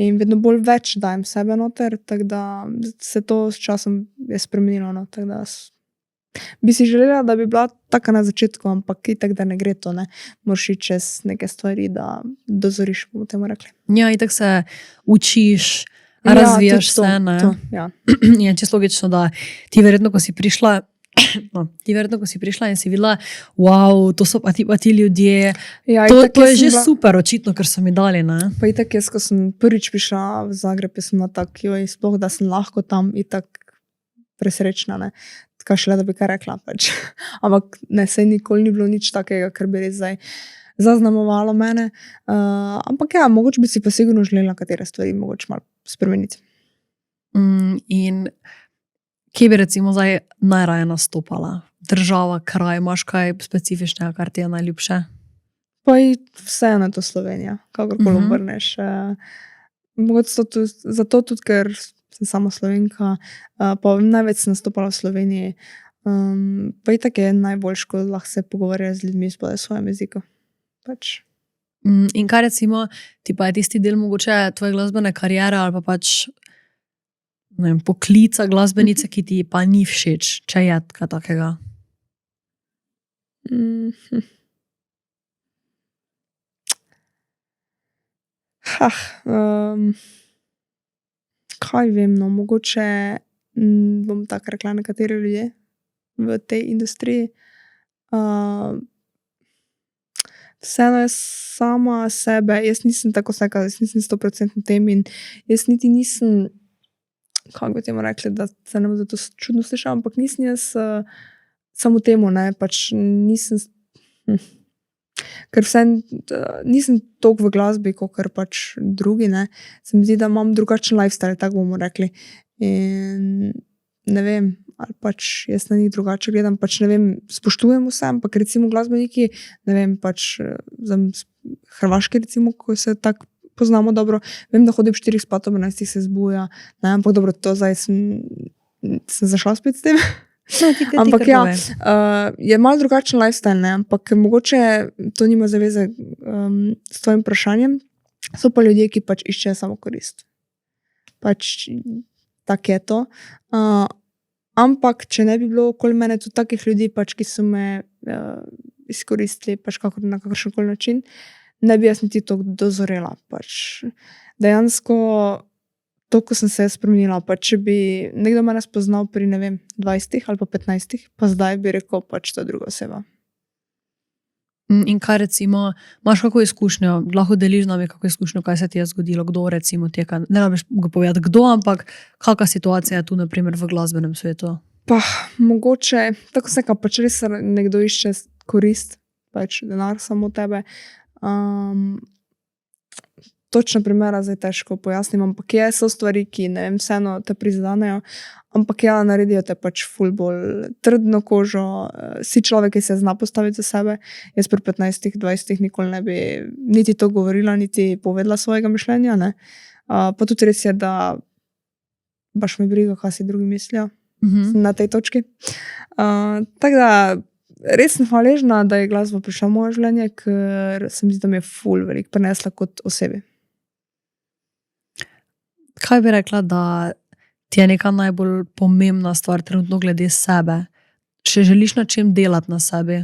in vedno bolj več dajem sebe noter, tako da se to s časom je spremenilo, no, tako da bi si želela, da bi bila taka na začetku, ampak itak, da ne gre to, ne. Moraš iti čez neke stvari, da dozoriš, bomo temu rekli. Ja, itak se učiš, razvijaš se, ne. Ja. Je čisto logično, da ti verjetno, ko si prišla in si videla, wow, to so pa ti ljudje, Ja, to je že super očitno, ker so mi dali, ne. Pa itak jaz, ko sem prvič prišla v Zagreb, sem bila tak, sploh, da sem lahko tam itak presrečna, ne. Kaj šele, da bi kaj rekla, pač. Ampak ne, sej nikoli ni bilo nič takega, kar bi res zdaj zaznamovalo mene. Ampak ja, mogoče bi si pa sigurno želela katere stvari mogoče malo spremeniti. In kje bi recimo zdaj najraje nastopala? Država, kraj, imaš kaj specifičnega, kar ti je najljubše? Pa vseeno je to Slovenija, kakorkoli obrneš. Mogoče zato tudi, ker sem sama Slovenka, pa največ sem nastopala v Sloveniji. Pa itak je najboljš, ko lahko se pogovarjajo z ljudmi spodaj v svojem jeziku. Pač. In kaj recimo, ti pa je tisti del mogoče tvoje glasbene kariere ali pa pač ne vem, poklica glasbenice, ki ti pa ni všeč, če je kaj takega? Kaj vem, no, mogoče bom tako rekla, nekateri ljudje v tej industriji. Vseeno jaz sama sebe, jaz nisem tako vseka, jaz nisem 100% tem in jaz niti nisem, kako bi temu rekli, da se ne bo zato čudno slišala, ampak nisem jaz samo temu, ne, pač nisem, ker nisem toliko v glasbi, kakor pač drugi, ne. Se mi zdi, da imam drugačen lifestyle, tako bomo rekli. In ne vem, ali pač jaz na njih drugače gledam, pač ne vem, spoštujem vse, ampak recimo glasbeniki, ne vem, pač Hrvaški recimo, ko se tako poznamo dobro, vem, da hodim 4 spat, ob 11 se zbuja, ne, ampak dobro, to zdaj sem zašla spet s tem. Ampak ja, je malo drugačen lifestyle, ne, ampak mogoče to nima zaveze s tvojim vprašanjem, so pa ljudje, ki pač iščejo samo korist. Pač tak je to. Ampak, če ne bi bilo okoli mene tudi takih ljudi, pač, ki so me izkoristili pač na kakršenkoli način, ne bi jaz niti to dozorela. Pač. Dejansko to, ko sem se spremenila, pa če bi nekdo mene spoznal pri, ne vem, 20 ali pa 15, pa zdaj bi rekel, pač to je druga oseba. In kaj recimo, imaš kako izkušnjo, lahko deliš z nami kako izkušnjo, kaj se ti je zgodilo, kdo recimo teka, ne rabiš ga povedati kdo, ampak kakva situacija je tu naprimer v glasbenem svetu? Pa mogoče, tako se pač res nekdo išče korist, pač denar samo tebe. Točno primera zdaj težko pojasnim, ampak so stvari, ki ne vem, vseeno te prizadenejo, ampak ja, naredijo te pač ful bolj trdno kožo, si človek, ki se zna postaviti za sebe. Jaz pri 15-20 nikoli ne bi niti to govorila, niti povedala svojega mišljenja, ne. Pa tudi res je, da baš me briga, kaj si drugi mislijo na tej točki. Tako da res sem hvaležna, da je glasba prišla v moje življenje, ker se mi zdi, da mi je ful veliko prinesla kot osebi. Kaj bi rekla, da ti je neka najbolj pomembna stvar trenutno glede sebe? Če želiš na čem delati na sebi?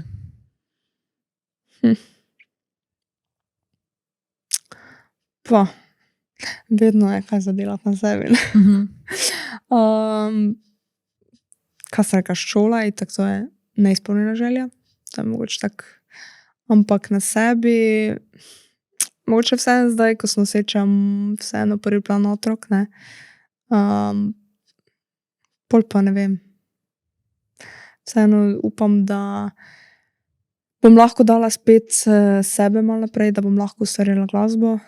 Pa, vedno je kaj za delati na sebi. Kaj se reka, šola in tako to je neizpolnjena želja. To je mogoče tako. Ampak na sebi, mogoče vseeno zdaj, ko se nosečam, vseeno prvi plan otrok, ne. Pol pa ne vem. Vseeno upam, da bom lahko dala spet sebe malo naprej, da bom lahko ustvarjala glasbo.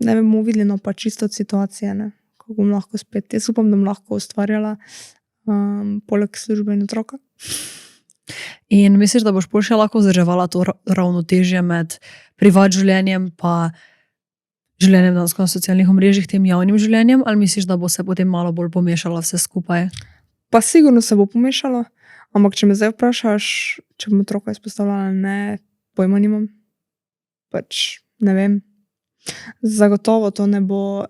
Ne vem, bomo videli, no, pa čisto od situacije, ne. Ko bom lahko spet. Jaz upam, da bom lahko ustvarjala poleg službe in otroka. In misliš, da boš pol še lahko vzdrževala to ravnotežje med privat življenjem pa življenjem dejansko na socialnih omrežjih, tem javnim življenjem, ali misliš, da bo se potem malo bolj pomešalo vse skupaj? Pa sigurno se bo pomešalo, ampak če me zdaj vprašaš, če bom otroka izpostavljala, ne, pojma nimam. Pač ne vem. Zagotovo to ne bo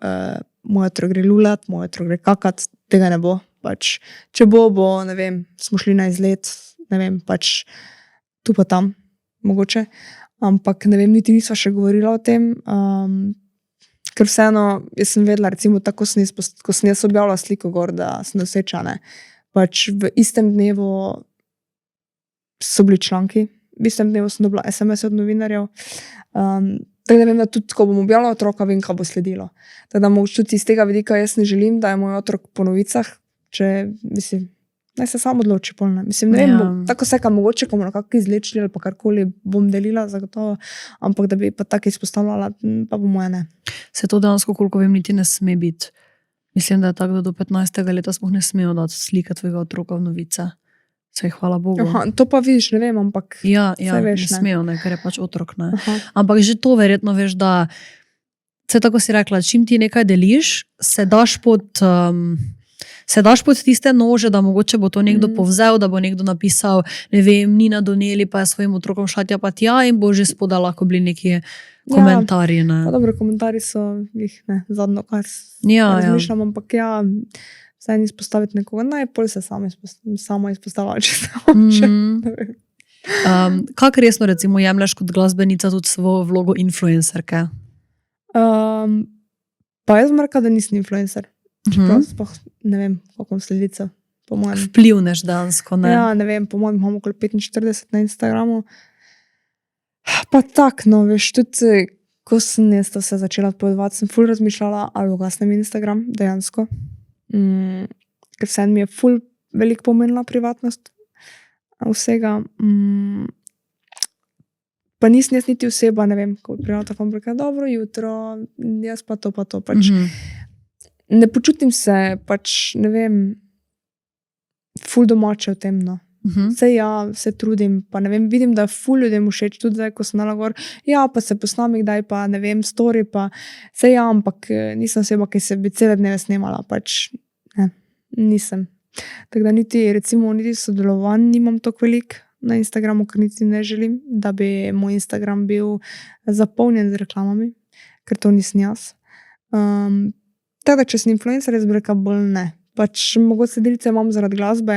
moj otrok gre lulat, moj otrok gre kakat, tega ne bo. Pač, če bo, ne vem, smo šli na izlet, ne vem, pač tu pa tam, mogoče. Ampak ne vem, niti nisva še govorila o tem, ker vseeno, jaz sem vedela, recimo, tako ko sem jaz objavila sliko gor, da sem noseča, ne, pač v istem dnevu so bili članki, v istem dnevu sem dobila SMS od novinarjev, tako da vem, da tudi, ko bom objavila otroka, vem, kaj bo sledilo. Tako da mogoče tudi iz tega vidika jaz ne želim, da je moj otrok po novicah, če, mislim, naj se sam odloči pol, ne. Mislim, ne vem, tako vseka mogoče, ko bomo nekako izlečili ali pa karkoli bom delila zagotovo, ampak da bi pa tako izpostavljala, pa po moje ne. Se to dejansko, koliko vem, niti ne sme biti. Mislim, da je tako, da do 15. leta sploh ne smejo dati slike tvojega otroka v novice. Saj hvala Bogu. Aha, to pa vidiš, ne vem, ampak Ja, saj veš, ne smejo, ne, ker je pač otrok, ne. Aha. Ampak že to verjetno veš, da se tako si rekla, čim ti nekaj deliš, se daš pod tiste nože, da mogoče bo to nekdo povzel, da bo nekdo napisal, ne vem, Nina Doneli pa je svojim otrokom šla tja pa tja in bo že spodaj lahko bili neki komentarji, ne. Pa dobro, komentarji so jih, ne, zadnjo, kar razmišljam, ampak ja, vsaj izpostaviti nekoga, naj pol se sama izpostavlja, če se hoče. Ne vem. Kako resno recimo jemlješ kot glasbenica tudi svojo vlogo influencerke? Pa jaz bom rekla, da nisem influencer. Čeprav sploh ne vem, koliko imam sledicev, po mojem. Vplivneš dejansko, ne? Ja, ne vem, po mojem imam okoli 45 na Instagramu. Pa tak, no, veš, tudi ko sem jaz to vse začela odpovedovati, sem ful razmišljala, ali ugasnem Instagram, dejansko. Ker vseeno mi je ful veliko pomenila privatnost vsega. Pa nisem jaz niti oseba, ne vem, ko bi prijela tako rekla, dobro jutro, jaz pa to, pač. Ne počutim se, pač, ne vem, ful domače v tem, no. Saj ja, se trudim, pa ne vem, vidim, da ful ljudem všeč, tudi zdaj, ko sem dala gor, ja, pa se posnam kdaj, pa ne vem, story, pa saj ja, ampak nisem oseba, ki se bi cele dneve snemala, pač, ne, nisem. Tako da niti, recimo, niti sodelovanj nimam toliko veliko na Instagramu, ker niti ne želim, da bi moj Instagram bil zapolnjen z reklamami, ker to nisem jaz. Tako da, če sem influencer, jaz bi rekla bolj ne. Pač mogoče sledice imam zaradi glasbe,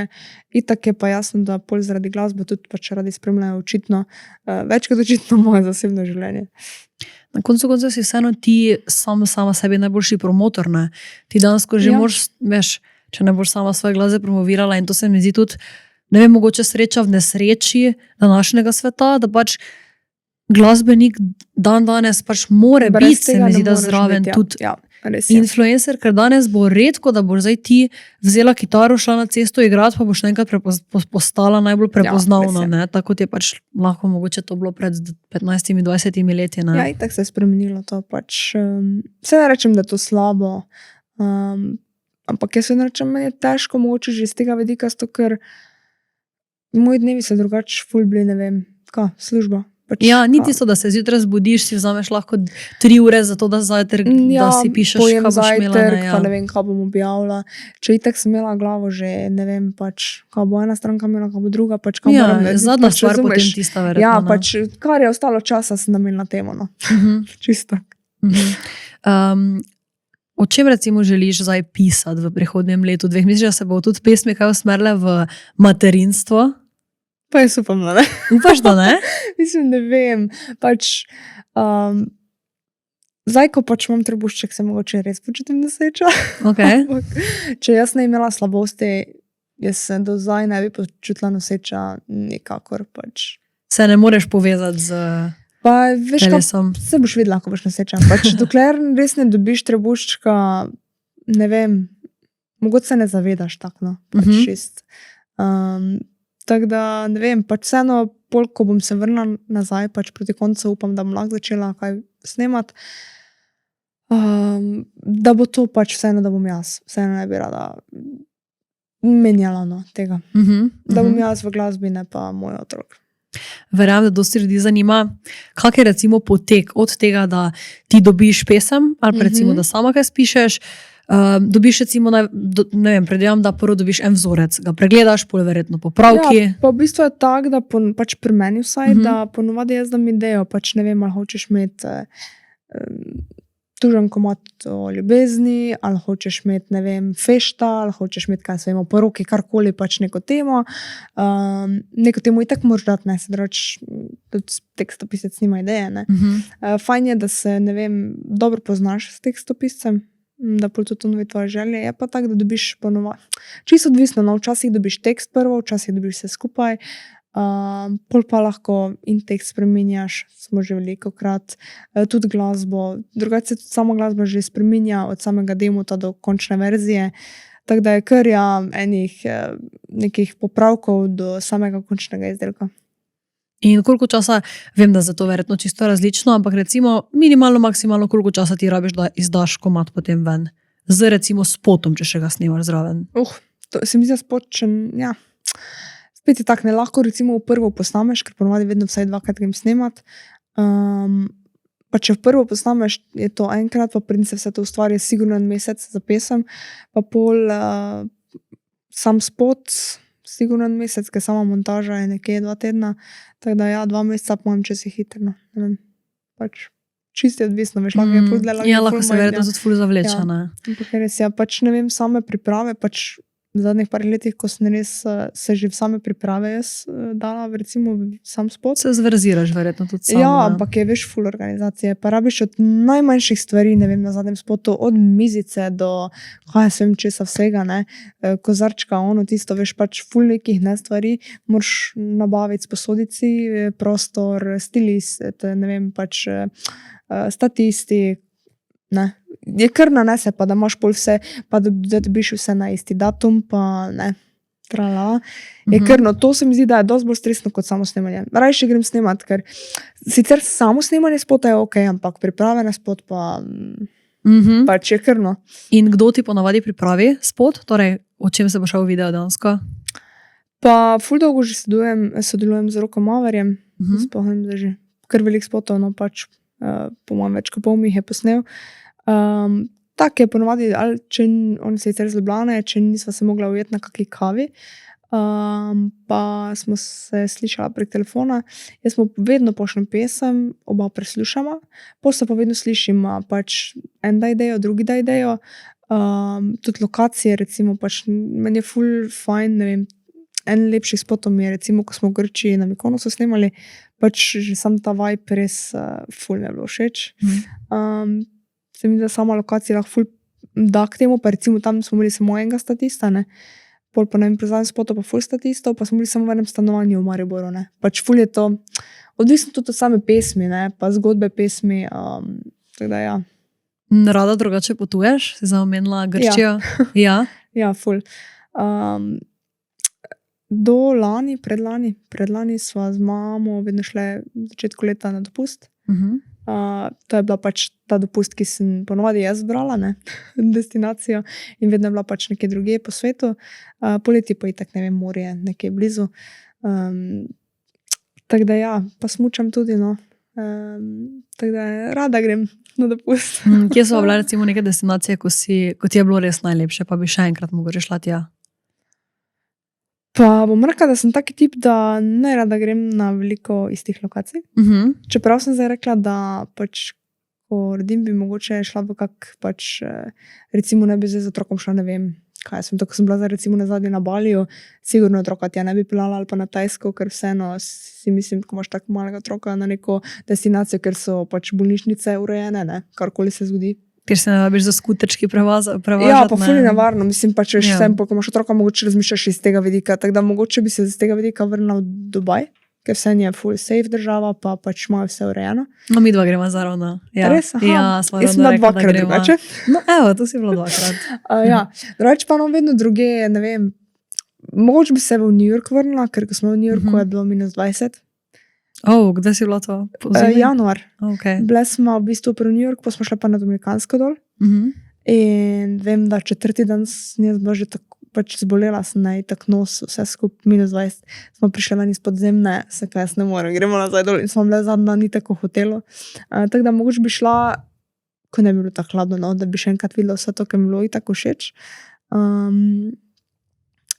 itak je pa jasno, da pol zaradi glasbe tudi pač radi spremljajo očitno, več kot očitno moje zasebno življenje. Na koncu si vseeno ti sama sebi najboljši promotor, ne? Ti dejansko že moraš, veš, če ne boš sama svoje glasbe promovirala, in to se mi zdi tudi, ne vem, mogoče sreča v nesreči današnjega sveta, da pač glasbenik danes pač more biti, se mi zdi, da zraven tudi influencer, ker danes bo redko, da boš zdaj ti vzela kitaro, šla na cesto igrati, pa boš nekaj postala najbolj prepoznavna, ne? Tako kot je pač lahko mogoče to bilo pred 15-20 leti, ne? Ja, itak se je spremenilo to pač. Vse ne rečem, da je to slabo, ampak jaz vedno rečem, meni je težko mogoče že iz tega vidika, ker moji dnevi so drugače ful bili, ne vem, služba, Pač, Ja, ni tisto, da se zjutraj zbudiš, si vzameš lahko 3 ure za to, da zajtrk, da si pišeš, pojem kaj boš imela. zajtrk, Ne, pa ja. ne vem, kaj bom objavila. Če itak sem imela glavo že, ne vem, pač, kaj bo ena stranka imela, kaj bo druga, pač kaj Ja, moram je narediti. zadnja Pač, stvar razumeš? potem tista verjetno. Ja, ne. pač, kar je ostalo časa, sem namenila temu, no. Čisto. O čem recimo želiš zdaj pisati v prihodnjem letu, 2? Misliš, da se bo tudi pesmi kaj usmerile v materinstvo? Pa jaz upam, da ne. Upaš, da ne? Mislim, ne vem. Pač, zdaj, ko pač imam trebušček, se mogoče res počutim nesreča. Okay. Če jaz ne imela slabosti, jaz se do zdaj ne bi počutila noseča nikakor. Pač. Se ne moreš povezati z Pa veš, kaj, telesom. se boš videla, ko boš noseča. Pač, dokler res ne dobiš trebuščka, ne vem, mogoče se ne zavedaš tako, no. Pač čist. Tako da, ne vem, pač vseeno, pol, ko bom se vrnila nazaj, pač proti koncu upam, da bom lahko začela kaj snemati. Da bo to pač vseeno, da bom jaz. Vseeno ne bi rada menjala, no, tega. Da bom jaz v glasbi, ne pa moj otrok. Verjamem, da dosti ljudi zanima, kak je recimo potek od tega, da ti dobiš pesem, ali pa recimo, da sama kaj spišeš, dobiš recimo, ne vem, predvidevam, da prvo dobiš en vzorec, ga pregledaš, pol verjetno popravki. Ja, pa v bistvu je tak, da pač pri meni vsaj, da ponovadi jaz dam idejo, pač ne vem, ali hočeš imeti tužen komad o ljubezni, ali hočeš imeti, ne vem, fešta, ali hočeš imeti, kaj se vemo, poroki, karkoli, pač neko temo. Neko temo itak moraš dati, ne, se drač, tudi tekstopisec nima ideje, ne. Fajn je, da se, ne vem, dobro poznaš s tekstopiscem, da pol tudi novi tvoje želje, je pa tak, da dobiš ponovadi. Čisto odvisno, no, včasih dobiš tekst prvo, včasih dobiš vse skupaj, pol pa lahko in tekst spreminjaš, smo že velikokrat, tudi glasbo, drugače se tudi sama glasba že spreminja od samega demuta do končne verzije, tako da je kar ja enih nekih popravkov do samega končnega izdelka. In koliko časa, vem, da za to verjetno čisto različno, ampak recimo minimalno, maksimalno koliko časa ti rabiš, da izdaš komad potem ven? Z recimo spotom, če še ga snimaš zraven. To se mi zdi spot, če, ja, spet je tak, ne lahko recimo v prvo posnameš, ker ponovadi vedno vsaj 2-krat grem snemat. Pa če v prvo posnameš, je to enkrat, pa preden se vse to ustvari, je sigurno en mesec za pesem, pa pol sam spot, sigurno en mesec, ker sama montaža je nekje 2 tedna, tako da ja, 2 meseca po mojem čas je hitro, no, ne vem, pač čisto je odvisno, veš, lahko je ful dela. Ja, lahko se verjetno tudi ful zavleče, ne. Ampak res, ja, pač ne vem, same priprave, pač v zadnjih par letih, ko sem res se že v same priprave jaz dala, recimo sam spot. Se zverziraš verjetno tudi sama. Ja, ampak je veš ful organizacije, pa rabiš od najmanjših stvari, ne vem, na zadnjem spotu, od mizice do, kaj jaz vem, česa vsega, ne, kozarčka, ono, tisto, veš, pač ful nekih ne stvari, moraš nabaviti, sposoditi si prostor, stilist, ne vem, pač statisti, ne. Je kar nanese, pa da imaš pol vse, pa da dobiš vse na isti datum, pa ne, trala. Je kar, no, to se mi zdi, da je dosti bolj stresno kot samo snemanje. Rajši grem snemat, ker sicer samo snemanje spota je okej, ampak priprave na spot pa pač je kar, no. In kdo ti ponavadi pripravi spot? Torej, o čem se bo šel video dejansko? Pa ful dolgo že sodelujem z Rokom Maverjem, spomnim, da že kar veliko spotov, no, pač po mojem več kot pol mi jih je posnel. Tak je ponovadi, ali če on se sicer z Ljubljane, če nisva se mogla ujeti na kaki kavi, pa smo se slišala prek telefona, jaz mu vedno pošljem pesem, oba preslušamo, pol se pa vedno slišimo, pač en da idejo, drugi da idejo, tudi lokacije, recimo, pač meni je ful fajn, ne vem, en lepših spotov mi je, recimo, ko smo v Grčiji na Mikonosu snemali, pač že sam ta vibe res ful mi je bilo všeč. Se mi zdi, da sama lokacija lahko ful da k temu, pa recimo tam smo imeli samo enega statista, ne, pol pa ne vem, pri zadnjem spotu pa ful statistov, pa smo bili samo v enem stanovanju v Mariboru, ne, pač ful je to, odvisno tudi od same pesmi, ne, pa zgodbe pesmi, tako da ja. Rada drugače potuješ? Si omenila Grčijo? Ja. Ja, ful. Do lani, predlani sva z mamo vedno šle v začetku leta na dopust. To je bila pač ta dopust, ki sem ponovadi jaz zbrala, ne, destinacijo, in vedno je bila pač nekje drugje po svetu. Poleti pa itak, ne vem, morje nekje blizu. Tako da ja, pa smučam tudi, no. Tako da rada grem na dopust. Kje so bile recimo neke destinacije, ko ti je bilo res najlepše, pa bi še enkrat mogoče šla tja? Pa bom rekla, da sem taki tip, da najrada grem na veliko istih lokacij. Čeprav sem zdaj rekla, da pač, ko rodim, bi mogoče šla v kak, pač, recimo ne bi zdaj z otrokom šla, ne vem, kaj sem, tako sem bila zdaj recimo nazadnje na Baliju, sigurno otroka tja ne bi pelala ali pa na Tajsko, ker vseeno si mislim, ko imaš tako malega otroka na neko destinacijo, ker so pač bolnišnice urejene, ne, karkoli se zgodi. Ker se ne rabiš za skuterčki prevažati. Ja, pa ful je nevarno, mislim pa, če vsem, ko imaš otroka, mogoče razmišljaš iz tega vidika, tako da mogoče bi se z tega vidika vrnila v Dubaj, ker vse je full safe država, pa pač imajo vse urejeno. No, mi dva gremo za ravno. Ja. Res? Aha. Ja, smo Jaz sem bila dvakrat drugače. No, evo, tu si bila dvakrat. Ja, drugače pa vedno druge, ne vem, mogoče bi se v New York vrnila, ker ko smo v New Yorku je bilo -20. Kdaj si bila to? Januar. Okay. Bile smo v bistvu pri New York, pa smo šli pa na Dominikansko dol. In vem, da 4. dan sem jaz bila že tako, pač zbolela sem tako nos, vse skupaj -20. Smo prišli ven iz podzemne, se kaj jaz ne morem, gremo nazaj dol in smo bile zadnja ni tako v hotelu. Tako da mogoče bi šla, ko ne bi bilo tako hladno, no, da bi še enkrat videla vse to, ki mi bilo tako všeč.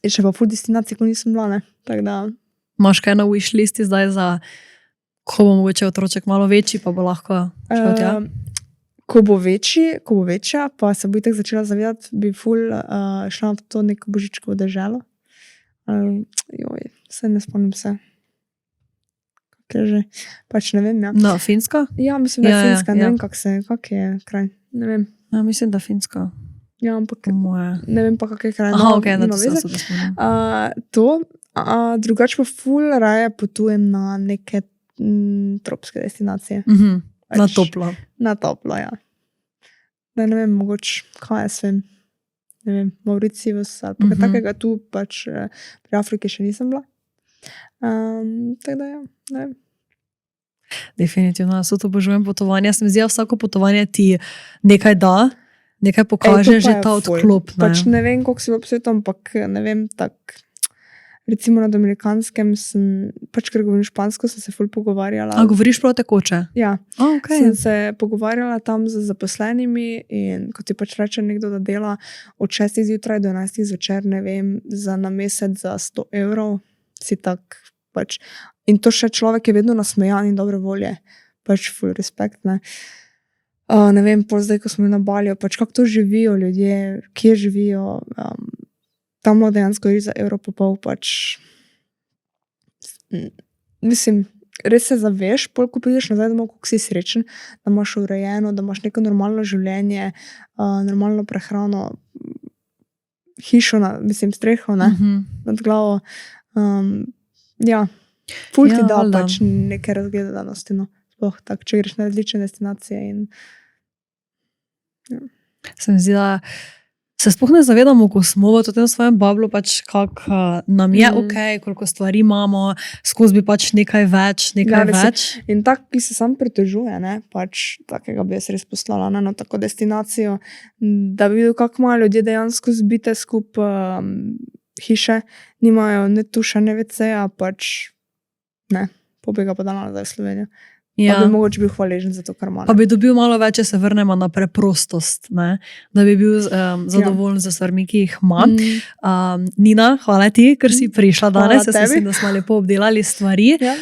In še pa ful destinacij, ko nisem bila, ne. Tako da... Imaš kaj na wish listi zdaj za, ko bo mogoče otroček malo večji, pa bo lahko šel tja? Ko bo večja, pa se bo itak začela zavedati, bi ful šla v to neko božičkovo deželo. Se ne spomnim se. Kak je že? Pač ne vem, ja. No, Finsko? Ja, mislim, da je Finska. Ne vem, kak je kraj. Ne vem. Ja, mislim, da Finsko. Ja, ampak ne vem pa, kak je kraj. Aha, ok, da to se tudi spomnim. To, drugače pa ful raje potujem na neke tropske destinacije. Na toplo. Na toplo, ja. Da ne vem, mogoče, kaj jaz vem, ne vem, Mauritius ali pa takega tu, pač pri Afriki še nisem bila. Tako da ja, ne vem. Definitivno, jaz to obožujem potovanje. Jaz mi zdi, vsako potovanje ti nekaj da, nekaj pokaže, že ta odklop. Pač ne vem, koliko si v svetu, ampak ne vem, tak. Recimo na Dominikanskem sem, pač ker govorim špansko, sem se ful pogovarjala. A govoriš prav tekoče? Ja. Okay. Sem se pogovarjala tam z zaposlenimi in ko ti pač reče nekdo, da dela od 6 zjutraj do 11 zvečer, ne vem, na mesec za 100 €, si tak pač. In to še človek je vedno nasmejan in dobre volje. Pač ful respekt, ne. Ne vem, pol zdaj, ko smo na Baliju, pač kako to živijo ljudje, kje živijo, tam dejansko je za €1,5, pač, mislim, res se zaveš, pol, ko prideš nazaj domov, koliko si srečen, da imaš urejeno, da imaš neko normalno življenje, normalno prehrano, hišo, mislim, streho, ne, nad glavo. Ja, ful ti da pač neke razgledanosti, no, sploh tako, če greš na različne destinacije in... Se mi zdi, da se sploh ne zavedamo, ko smo v tem svojem bablu, pač kak nam je okej, koliko stvari imamo, skozi bi pač nekaj več. In tak, ki se sam pritožuje, ne, pač takega bi jaz res poslala na tako destinacijo, da bi videl, kako imajo ljudje dejansko zbite skup hiše, nimajo ne tuša, ne WC-ja, pač ne, pobega pa dala nazaj v Slovenijo. Ja. Pa bi mogoče bil hvaležen za to, kar malo. Pa bi dobil malo več, če se vrnemo na preprostost, ne? Da bi bil zadovoljen za stvarmi, ki jih ima. Nina, hvala ti, ker si prišla danes. Jaz mislim, da smo lepo obdelali stvari. Ja.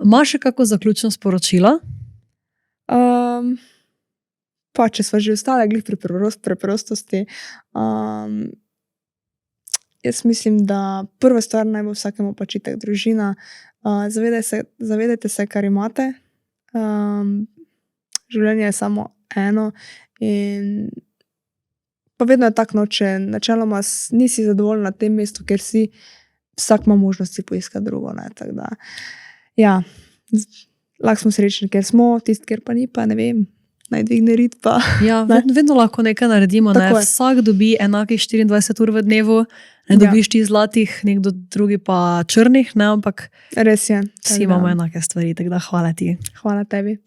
Imaš še kako zaključno sporočilo? Pa, če sva že ostale glih pri preprostosti, jaz mislim, da prva stvar naj bo vsakemu pač itak družina. Zavedajte se, kar imate. Življenje je samo eno in pa vedno je tako, no, če načeloma nisi zadovoljen na tem mestu, ker si, vsak ima možnosti poiskati drugo, ne, tako da ja, lahko smo srečni, ker smo, tisti, ker pa ni, pa ne vem, naj dvigne rit pa. Ja, vedno lahko nekaj naredimo, ne, vsak dobi enakih 24 ur v dnevu, ne dobiš ti zlatih, nekdo drugi pa črnih, ne, ampak res je. Vsi imamo enake stvari, tako da hvala ti. Hvala tebi.